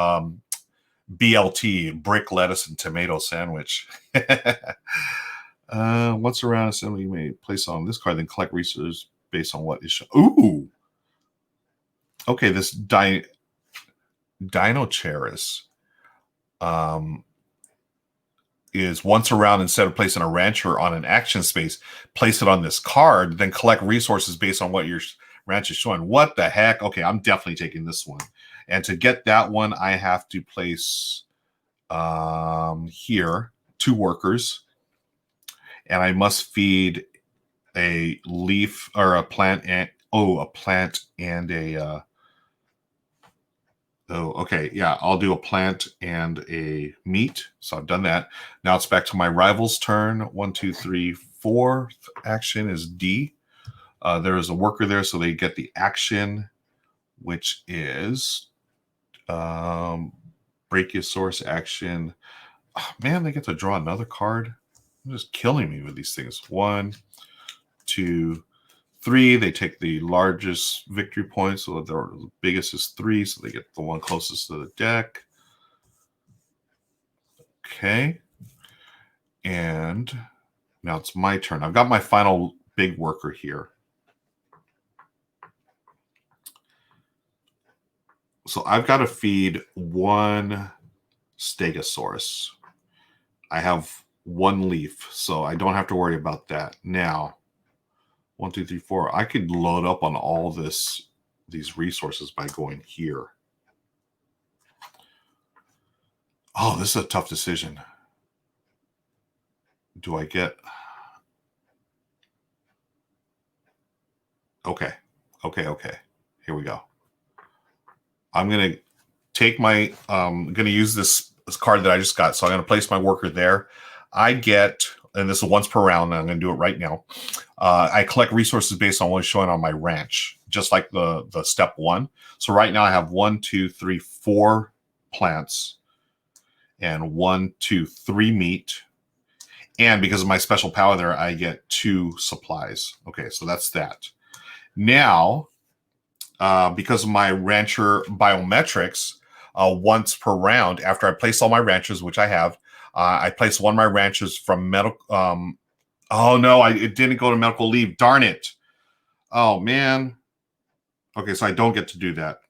S1: BLT, brick, lettuce, and tomato sandwich. What's around assembly you may place on this card, then collect resources based on what is shown. Ooh. Okay, this Dinosaurs is once around, instead of placing a rancher on an action space, place it on this card, then collect resources based on what your ranch is showing. What the heck? Okay, I'm definitely taking this one. And to get that one, I have to place here 2 workers, and I must feed a leaf or a plant and a plant and a okay, yeah, I'll do a plant and a meat. So I've done that. Now it's back to my rival's turn. 1, 2, 3, 4th action is D. There is a worker there, so they get the action, which is Brachiosaurus action. Oh, man, they get to draw another card. I'm just killing me with these things. 1, 2, 3. They take the largest victory point, so the biggest is 3, so they get the one closest to the deck. Okay. And now it's my turn. I've got my final big worker here. So I've got to feed 1 Stegosaurus. I have 1 leaf, so I don't have to worry about that. Now, 1, 2, 3, 4. I could load up on all these resources by going here. Oh, this is a tough decision. Do I get... Okay. Here we go. I'm going to take my... I'm going to use this card that I just got. So I'm going to place my worker there. I get... And this is once per round, and I'm going to do it right now. I collect resources based on what's showing on my ranch, just like the step 1. So right now I have 1, 2, 3, 4 plants, and 1, 2, 3 meat. And because of my special power there, I get 2 supplies. Okay, so that's that. Now, because of my rancher biometrics, once per round, after I place all my ranchers, which I have, I placed one of my ranchers from medical. Oh no, it didn't go to medical leave. Darn it! Oh man. Okay, so I don't get to do that.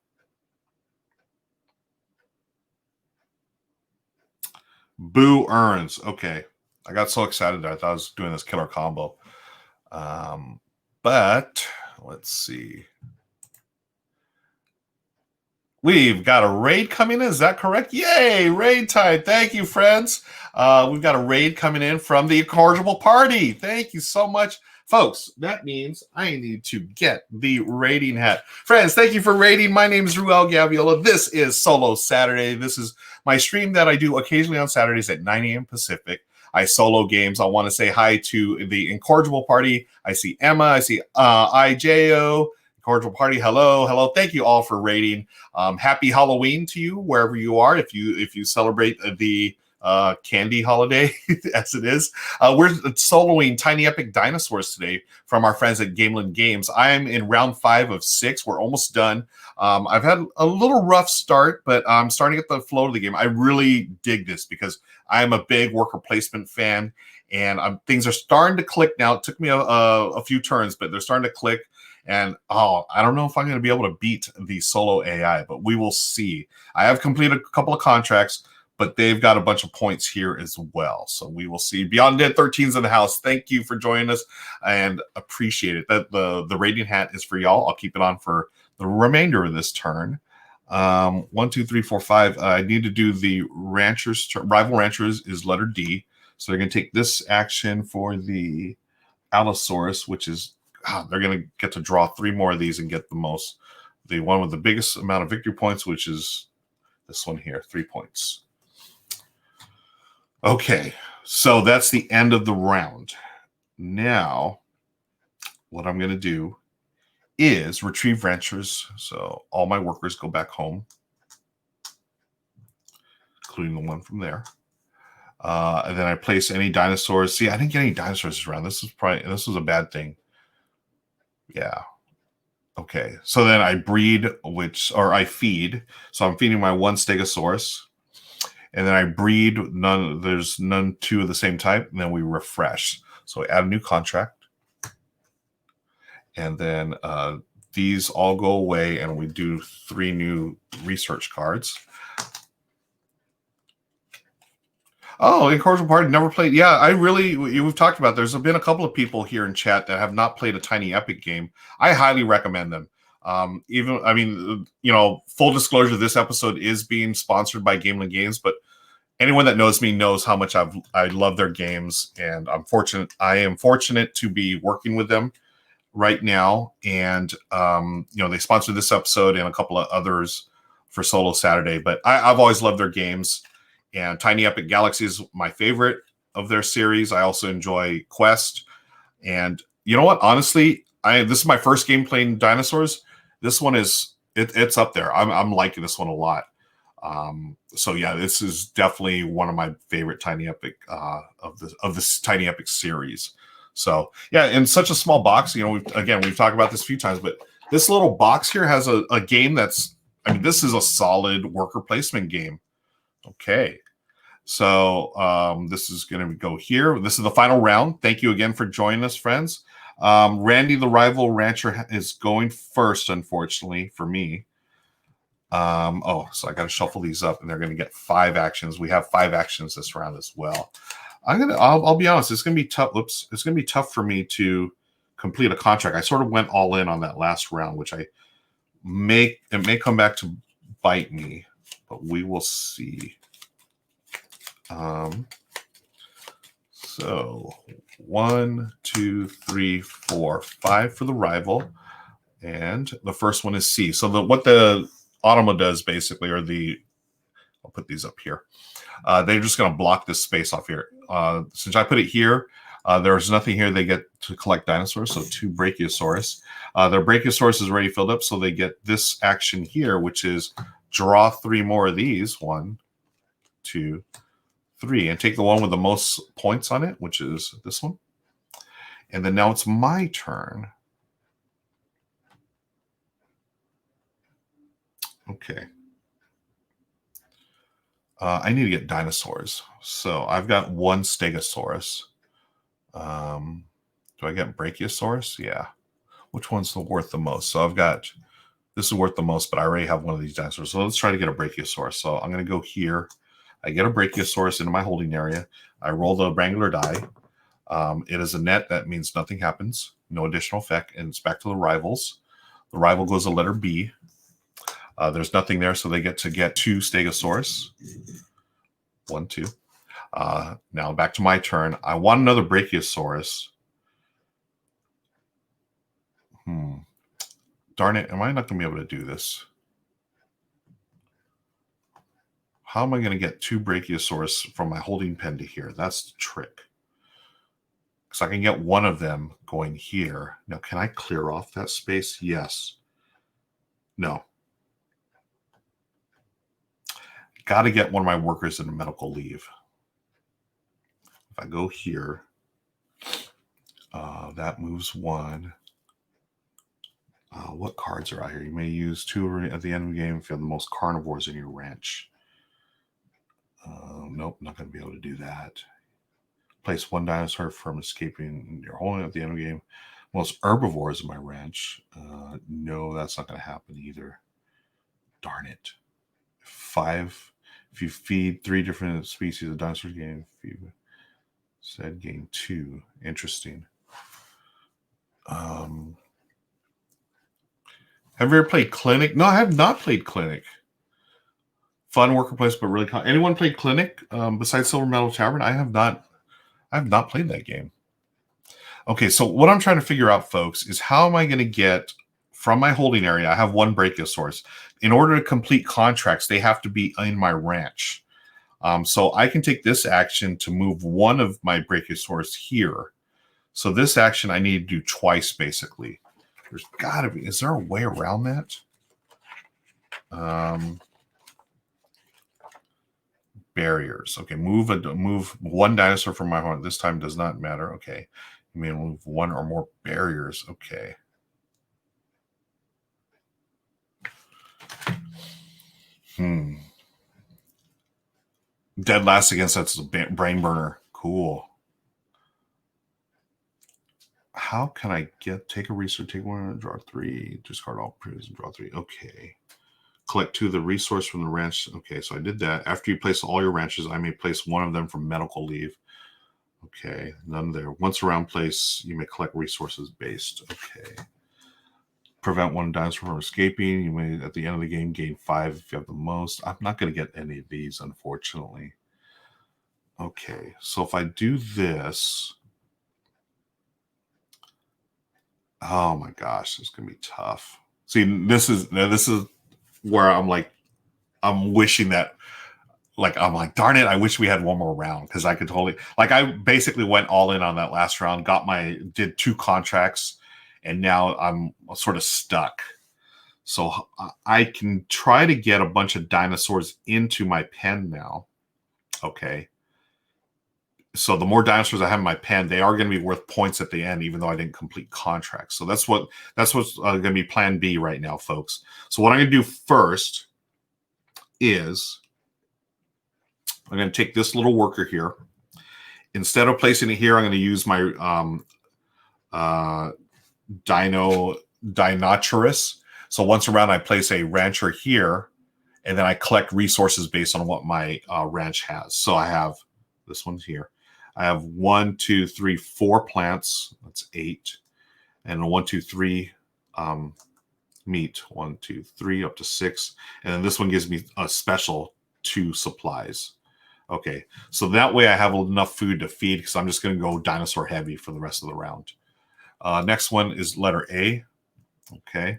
S1: Boo earns. Okay, I got so excited that I thought I was doing this killer combo. But let's see. We've got a raid coming in. Is that correct? Yay! Raid time. Thank you, friends. We've got a raid coming in from the Incorrigible Party. Thank you so much. Folks, that means I need to get the raiding hat. Friends, thank you for raiding. My name is Ruel Gaviola. This is Solo Saturday. This is my stream that I do occasionally on Saturdays at 9 a.m. Pacific. I solo games. I want to say hi to the Incorrigible Party. I see Emma. I see IJO. Cordial Party, hello. Thank you all for raiding. Happy Halloween to you wherever you are. If you celebrate the candy holiday as it is, we're soloing Tiny Epic Dinosaurs today from our friends at Gameland Games. I am in round 5 of 6. We're almost done. I've had a little rough start, but I'm starting to get the flow of the game. I really dig this because I am a big worker placement fan, and things are starting to click now. It took me a few turns, but they're starting to click. And, I don't know if I'm going to be able to beat the solo AI, but we will see. I have completed a couple of contracts, but they've got a bunch of points here as well. So we will see. Beyond Dead 13's in the house. Thank you for joining us and appreciate it. The rating hat is for y'all. I'll keep it on for the remainder of this turn. 1, 2, 3, 4, 5. I need to do the ranchers. Rival ranchers is letter D. So they're going to take this action for the Allosaurus, which is... they're going to get to draw 3 more of these and get the one with the biggest amount of victory points, which is this one here, 3 points. Okay, so that's the end of the round. Now, what I'm going to do is retrieve ranchers. So all my workers go back home, including the one from there. And then I place any dinosaurs. See, I didn't get any dinosaurs around. This was a bad thing. Yeah. Okay. So then I breed, I feed. So I'm feeding my 1 Stegosaurus. And then I breed there's none 2 of the same type. And then we refresh. So add a new contract. And then these all go away and we do 3 new research cards. Oh, Incorrigible Party never played. Yeah, we've talked about, there's been a couple of people here in chat that have not played a Tiny Epic game. I highly recommend them. Full disclosure, this episode is being sponsored by Gamelin Games, but anyone that knows me knows how much I love their games, and I am fortunate to be working with them right now. And they sponsored this episode and a couple of others for Solo Saturday, but I've always loved their games. And Tiny Epic Galaxy is my favorite of their series. I also enjoy Quest. And you know what? Honestly, this is my first game playing Dinosaurs. This one it's up there. I'm liking this one a lot. So yeah, this is definitely one of my favorite Tiny Epic of this Tiny Epic series. So yeah, in such a small box, we've talked about this a few times, but this little box here has a game that's, this is a solid worker placement game. Okay, so this is going to go here. This is the final round. Thank you again for joining us, friends. Randy the Rival Rancher is going first, unfortunately, for me. So I got to shuffle these up, and they're going to get 5 actions. We have 5 actions this round as well. I'll be honest, it's going to be tough. It's going to be tough for me to complete a contract. I sort of went all in on that last round, which it may come back to bite me, but we will see. So 1, 2, 3, 4, 5 for the rival, and the first one is C. So what the Automa does basically, I'll put these up here. They're just going to block this space off here. Since I put it here, there's nothing here. They get to collect dinosaurs, so 2 Brachiosaurus. Their Brachiosaurus is already filled up, so they get this action here, which is draw 3 more of these. 1, 2, 3, and take the one with the most points on it, which is this one. And then now it's my turn. Okay. I need to get dinosaurs. So I've got 1 Stegosaurus. Do I get Brachiosaurus? Yeah. Which one's worth the most? So this is worth the most, but I already have one of these dinosaurs. So let's try to get a Brachiosaurus. So I'm going to go here. I get a Brachiosaurus into my holding area. I roll the Wrangler die. It is a net. That means nothing happens. No additional effect. And it's back to the rivals. The rival goes a letter B. There's nothing there, so they get 2 Stegosaurus. 1, 2. Now back to my turn. I want another Brachiosaurus. Darn it. Am I not going to be able to do this? How am I going to get 2 Brachiosaurus from my holding pen to here? That's the trick. Because I can get one of them going here. Now, can I clear off that space? Yes. No. Got to get one of my workers in a medical leave. If I go here, that moves 1. What cards are out here? You may use 2 at the end of the game if you have the most carnivores in your ranch. Nope, not going to be able to do that. Place 1 dinosaur from escaping your holding at the end of the game. Most herbivores in my ranch. No, that's not going to happen either. Darn it. 5. If you feed 3 different species of dinosaurs, gain gain 2. Interesting. Have you ever played Clinic? No, I have not played Clinic. Fun worker place, but really anyone played Clinic besides Silver Metal Tavern? I have not played that game. Okay, so what I'm trying to figure out, folks, is how am I going to get from my holding area? I have 1 Brachiosaurus. In order to complete contracts, they have to be in my ranch. So I can take this action to move 1 of my Brachiosaurus here. So this action I need to do twice, basically. There's got to be. Is there a way around that? Barriers. Okay, move 1 dinosaur from my horn. This time does not matter. Okay, you may move 1 or more barriers. Okay. Dead last against that's a brain burner. Cool. how can I take a resource, take one, draw 3, discard all previous and draw 3. Okay. Collect 2 of the resource from the ranch. Okay, so I did that. After you place all your ranches, I may place one of them from medical leave. Okay, none there. Once around place, you may collect resources based. Okay. Prevent one dinosaur from escaping. You may, at the end of the game, gain 5 if you have the most. I'm not going to get any of these, unfortunately. Okay, so if I do this... Oh my gosh, it's going to be tough. See, this is where I'm like, I'm wishing that, like, I'm like, darn it, I wish we had one more round, because I could totally, like, I basically went all in on that last round, did 2 contracts, and now I'm sort of stuck. So I can try to get a bunch of dinosaurs into my pen now. Okay. So the more dinosaurs I have in my pen, they are going to be worth points at the end, even though I didn't complete contracts. So that's what's going to be plan B right now, folks. So what I'm going to do first is I'm going to take this little worker here. Instead of placing it here, I'm going to use my Dinosaurs. So once around, I place a rancher here, and then I collect resources based on what my ranch has. So I have this one's here. I have 1, 2, 3, 4 plants. That's 8. And 1, 2, 3 meat. 1, 2, 3 up to 6. And then this one gives me a special 2 supplies. Okay, so that way I have enough food to feed, because I'm just going to go dinosaur heavy for the rest of the round. Next one is letter A. Okay.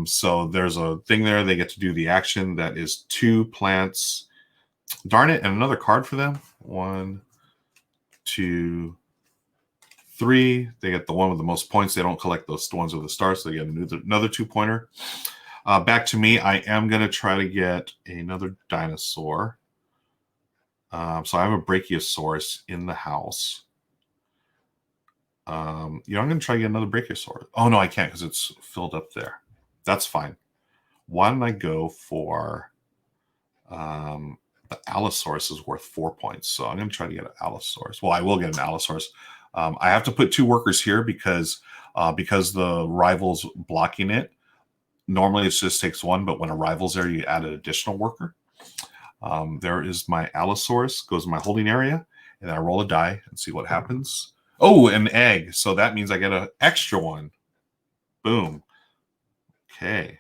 S1: So there's a thing there. They get to do the action. That is 2 plants. Darn it. And another card for them. 1, 2, 3. They get the one with the most points. They don't collect those ones with the stars. So they get another 2-pointer. Back to me. I am going to try to get another dinosaur. So I have a Brachiosaurus in the house. I'm going to try to get another Brachiosaurus. Oh, no, I can't, because it's filled up there. That's fine. Why don't I go for the Allosaurus is worth 4 points. So I'm going to try to get an Allosaurus. Well, I will get an Allosaurus. I have to put 2 workers here because the rival's blocking it. Normally, it just takes 1, but when a rival's there, you add an additional worker. There is my Allosaurus, goes in my holding area, and I roll a die and see what happens. Oh, an egg. So that means I get an extra one. Boom. Okay.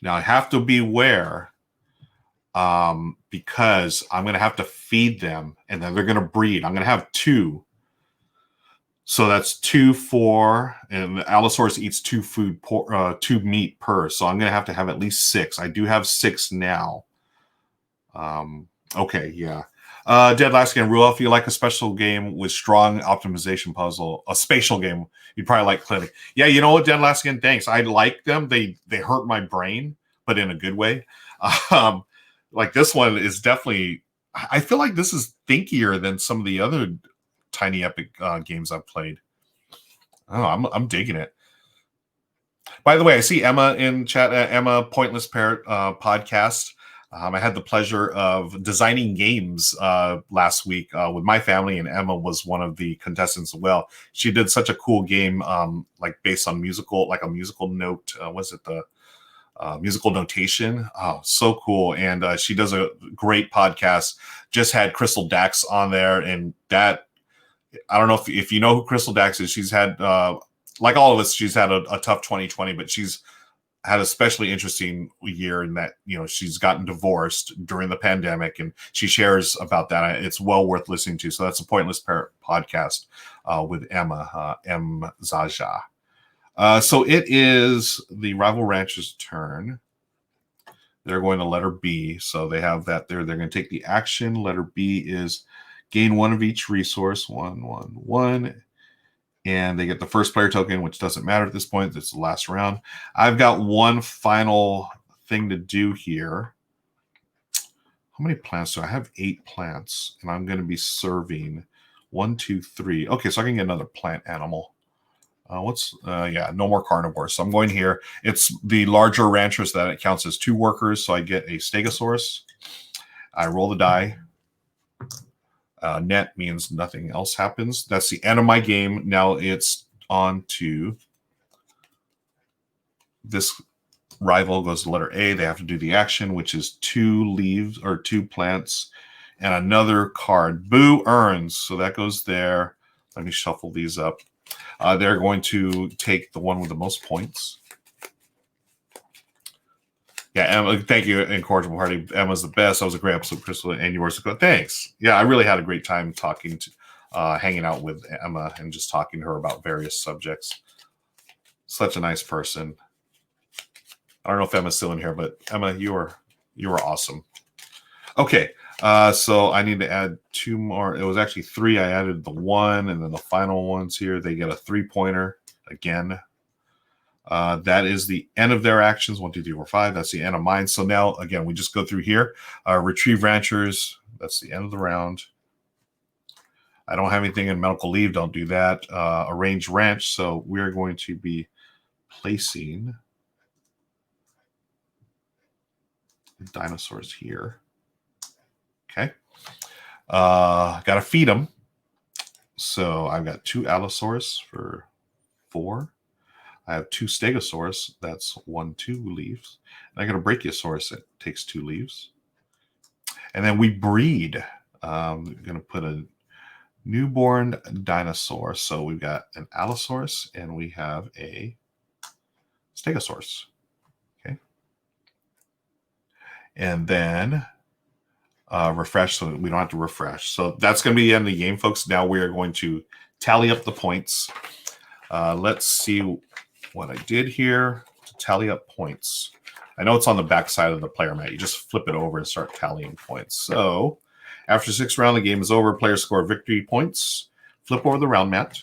S1: Now I have to beware because I'm going to have to feed them, and then they're going to breed. I'm going to have 2. So that's 2, 4, and the Allosaurus eats 2 2 meat per. So I'm going to have at least 6. I do have 6 now. Okay, yeah. Dead Last Game rule: if you like a special game with strong optimization puzzle, a spatial game, you'd probably like Clinic. Yeah, you know what, Dead Last Game, thanks. I like them. They hurt my brain, but in a good way. Like this one is definitely, I feel like this is thinkier than some of the other Tiny Epic games I've played. Oh, I'm digging it. By the way, I see Emma in chat. Emma Pointless Parrot podcast. I had the pleasure of designing games last week with my family, and Emma was one of the contestants as well. She did such a cool game, like based on musical, like a musical note. Was it the musical notation? Oh, so cool! And she does a great podcast. Just had Crystal Dax on there, and that I don't know if you know who Crystal Dax is. She's had, like all of us, she's had a tough 2020, but she's had a especially interesting year in that, you know, she's gotten divorced during the pandemic, and she shares about that. It's well worth listening to. So that's a Pointless Parrot podcast with Emma, M. Zaja. So it is the Rival Ranch's turn. They're going to letter B. So they have that there. They're going to take the action. Letter B is gain 1 of each resource. 1, 1, 1. And they get the first player token, which doesn't matter at this point. It's the last round. I've got one final thing to do here. How many plants do I have? 8 plants. And I'm going to be serving 1, 2, 3. Okay, so I can get another plant animal. Yeah, no more carnivores. So I'm going here. It's the larger ranchers that it counts as 2 workers. So I get a Stegosaurus. I roll the die. Net means nothing else happens. That's the end of my game. Now it's on to this rival goes to letter A. They have to do the action, which is 2 leaves or 2 plants and another card. Boo earns. So that goes there. Let me shuffle these up. They're going to take the one with the most points. Yeah, Emma, thank you, Incorrigible Party. Emma's the best. That was a great episode, Crystal, and yours. Thanks. Yeah, I really had a great time talking to, hanging out with Emma and just talking to her about various subjects. Such a nice person. I don't know if Emma's still in here, but Emma, you were awesome. Okay, so I need to add 2 more. It was actually 3. I added the 1, and then the final ones here. They get a 3-pointer again. That is the end of their actions. 1, 2, 3, 4, 5. That's the end of mine. So now, again, we just go through here. Retrieve ranchers. That's the end of the round. I don't have anything in medical leave. Don't do that. Arrange ranch. So we're going to be placing dinosaurs here. Okay. Got to feed them. So I've got 2 allosaurs for 4. I have 2 stegosaurs. That's 1, 2 leaves. And I got a brachiosaurus that takes 2 leaves. And then we breed. I'm going to put a newborn dinosaur. So we've got an allosaurus and we have a stegosaurus. Okay. And then refresh, so we don't have to refresh. So that's going to be the end of the game, folks. Now we are going to tally up the points. Let's see what I did here to tally up points. I know it's on the back side of the player mat. You just flip it over and start tallying points. So after 6 rounds, the game is over. Players score victory points. Flip over the round mat.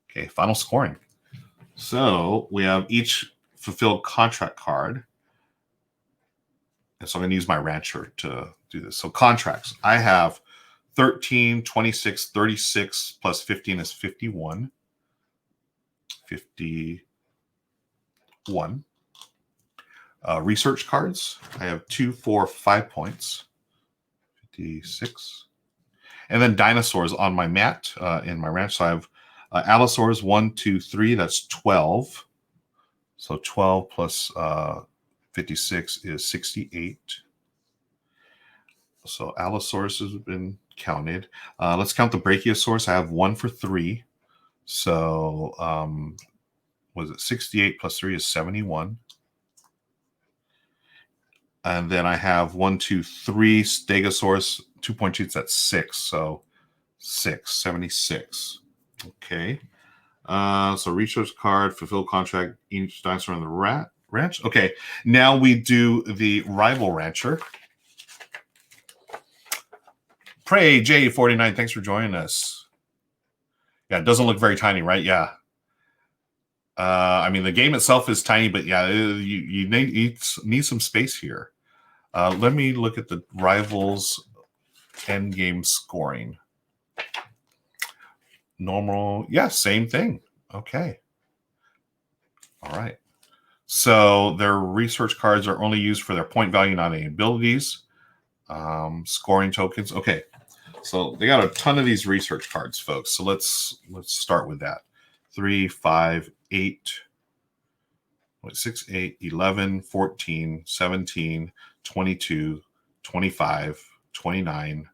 S1: Okay, final scoring. So we have each fulfilled contract card. And so I'm going to use my rancher to do this. So contracts. I have 13, 26, 36, plus 15 is 51. 51. Research cards. I have 2, 4, 5 points. 56. And then dinosaurs on my mat in my ranch. So I have allosaurs 1, 2, 3. That's 12. So 12 plus 56 is 68. So allosaurus has been counted. Let's count the brachiosaurus. I have 1 for 3. So was it 68 plus 3 is 71. And then I have 1, 2, 3 stegosaurus, 2.2, that's 6. So 76. Okay. So research card, fulfill contract, each dinosaur on the ranch. Okay. Now we do the rival rancher. Pray J49, thanks for joining us. Yeah, it doesn't look very tiny, right? Yeah. I mean, the game itself is tiny, but yeah, you need some space here. Let me look at the rivals end game scoring. Normal, yeah, same thing. Okay. All right. So their research cards are only used for their point value, not any abilities. Scoring tokens. Okay. So they got a ton of these research cards, folks. So let's start with that. 3, 5, 8, 6, 8, 11, 14, 17, 22, 25, 29.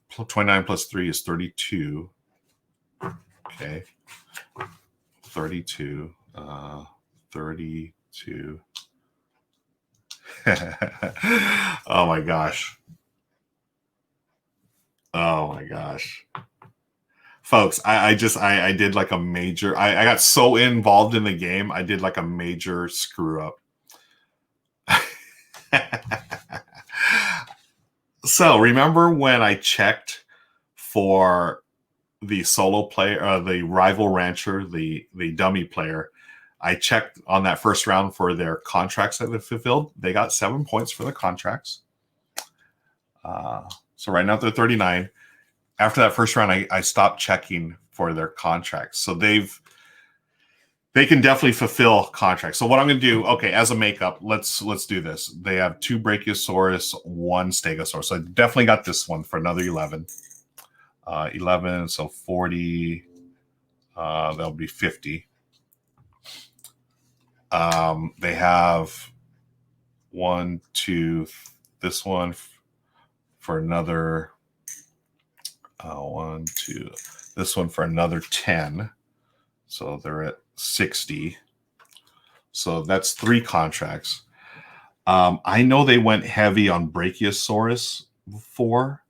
S1: 29 plus 3 is 32. Okay. 32. 32. Oh my gosh. Oh my gosh. Folks, I did like a major, I got so involved in the game, I did like a major screw up. So remember when I checked for the solo player, the rival rancher, the dummy player, I checked on that first round for their contracts that they fulfilled. They got 7 points for the contracts. So right now they're 39. After that first round, I stopped checking for their contracts. So they've They can definitely fulfill contracts. So what I'm going to do, okay, as a makeup, let's do this. They have 2 Brachiosaurus, 1 Stegosaurus. So I definitely got this one for another 11. 11, so 40. That'll be 50. They have 1, 2, this one for another 1, 2, this one for another 10. So they're at 60. So that's 3 contracts. I know they went heavy on Brachiosaurus before.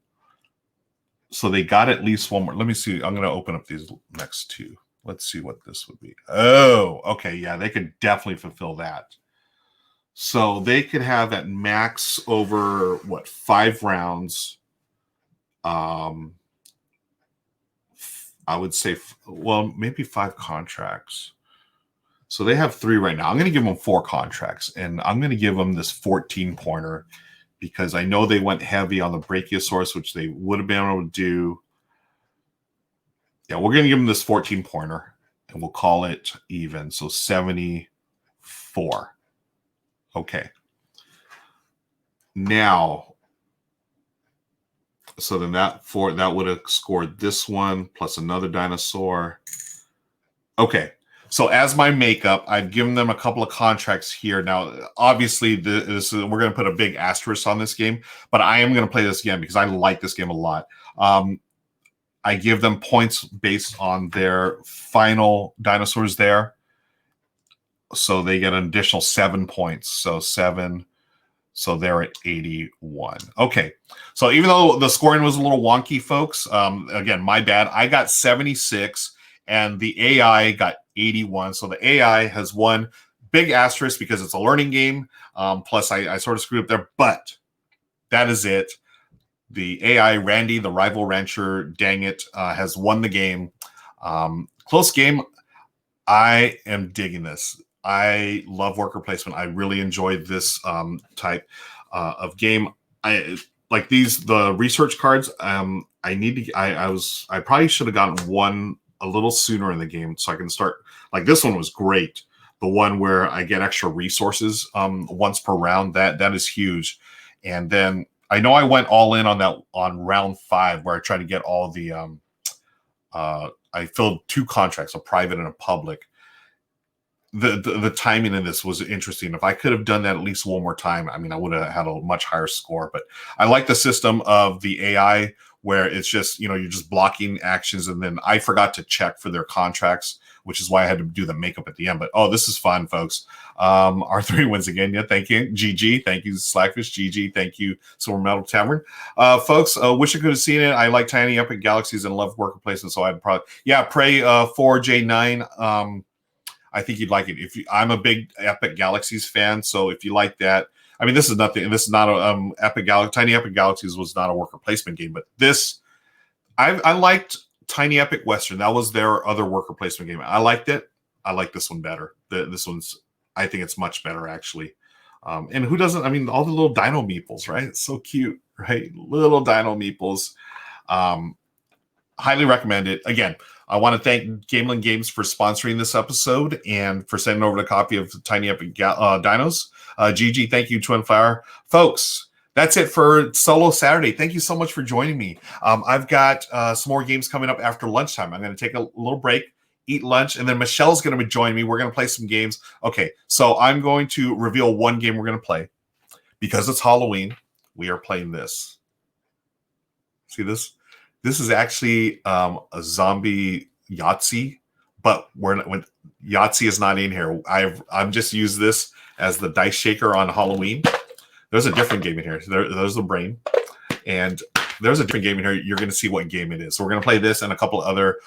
S1: So they got at least one more. Let me see. I'm going to open up these next 2. Let's see what this would be. Oh, okay. Yeah, they could definitely fulfill that. So they could have at max over, 5 rounds. I would say, well, maybe 5 contracts. So they have 3 right now. I'm going to give them 4 contracts, and I'm going to give them this 14-pointer because I know they went heavy on the Brachiosaurus, which they would have been able to do. Yeah, we're going to give them this 14-pointer, and we'll call it even. So 74. Okay. Now, so then that would have scored this one plus another dinosaur. Okay. So as my makeup, I've given them a couple of contracts here. Now, obviously, we're going to put a big asterisk on this game, but I am going to play this again because I like this game a lot. I give them points based on their final dinosaurs there. So they get an additional 7 points. So 7. So they're at 81. Okay. So even though the scoring was a little wonky, folks, again, my bad. I got 76 and the AI got 81. So the AI has one big asterisk because it's a learning game. Plus, I sort of screwed up there, but that is it. The AI, Randy, the rival rancher, dang it, has won the game. Close game. I am digging this. I love worker placement. I really enjoyed this type of game. I like the research cards. I probably should have gotten one a little sooner in the game so I can start. Like this one was great. The one where I get extra resources once per round. That is huge. And then I know I went all in on round 5 where I tried to get all the I filled 2 contracts, a private and a public. The timing in this was interesting. If I could have done that at least one more time, I mean, I would have had a much higher score. But I like the system of the AI where it's just, you're just blocking actions. And then I forgot to check for their contracts, which is why I had to do the makeup at the end. But, this is fun, folks. R3 wins again. Yeah, thank you. GG. Thank you, Slackfish. GG. Thank you, Silver Metal Tavern. Folks, wish I could have seen it. I like Tiny Epic Galaxies and love worker placement. So I'd probably, Prey 4J9. I think you'd like it. I'm a big Epic Galaxies fan, so if you like that, I mean, this is nothing. This is not a Tiny Epic Galaxies was not a worker placement game, but this, I liked Tiny Epic Western. That was their other worker placement game. I liked it. I like this one better. This one's, I think it's much better actually. And who doesn't? I mean, all the little dino meeples, right? It's so cute, right? Little dino meeples. Highly recommend it. Again, I want to thank Gameland Games for sponsoring this episode and for sending over the copy of Tiny Epic Dinos. GG, thank you, Twin Flower. Folks, that's it for Solo Saturday. Thank you so much for joining me. I've got some more games coming up after lunchtime. I'm going to take a little break, eat lunch, and then Michelle's going to join me. We're going to play some games. Okay, so I'm going to reveal one game we're going to play. Because it's Halloween, we are playing this. See this? This is actually a zombie Yahtzee, but when Yahtzee is not in here. I've just used this as the dice shaker on Halloween. There's a different game in here. There's the brain, and there's a different game in here. You're going to see what game it is. So we're going to play this and a couple other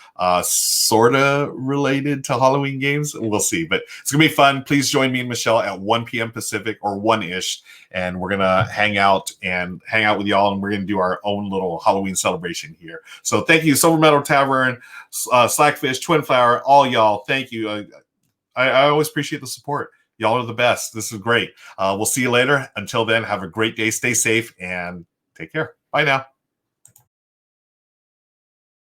S1: sort of related to Halloween games. We'll see, but it's going to be fun. Please join me and Michelle at 1 p.m. Pacific or 1-ish, and we're going to hang out with y'all, and we're going to do our own little Halloween celebration here. So thank you, Silver Metal Tavern, Slackfish, Twin Flower, all y'all. Thank you. I always appreciate the support. Y'all are the best. This is great. We'll see you later. Until then, have a great day. Stay safe and take care. Bye now.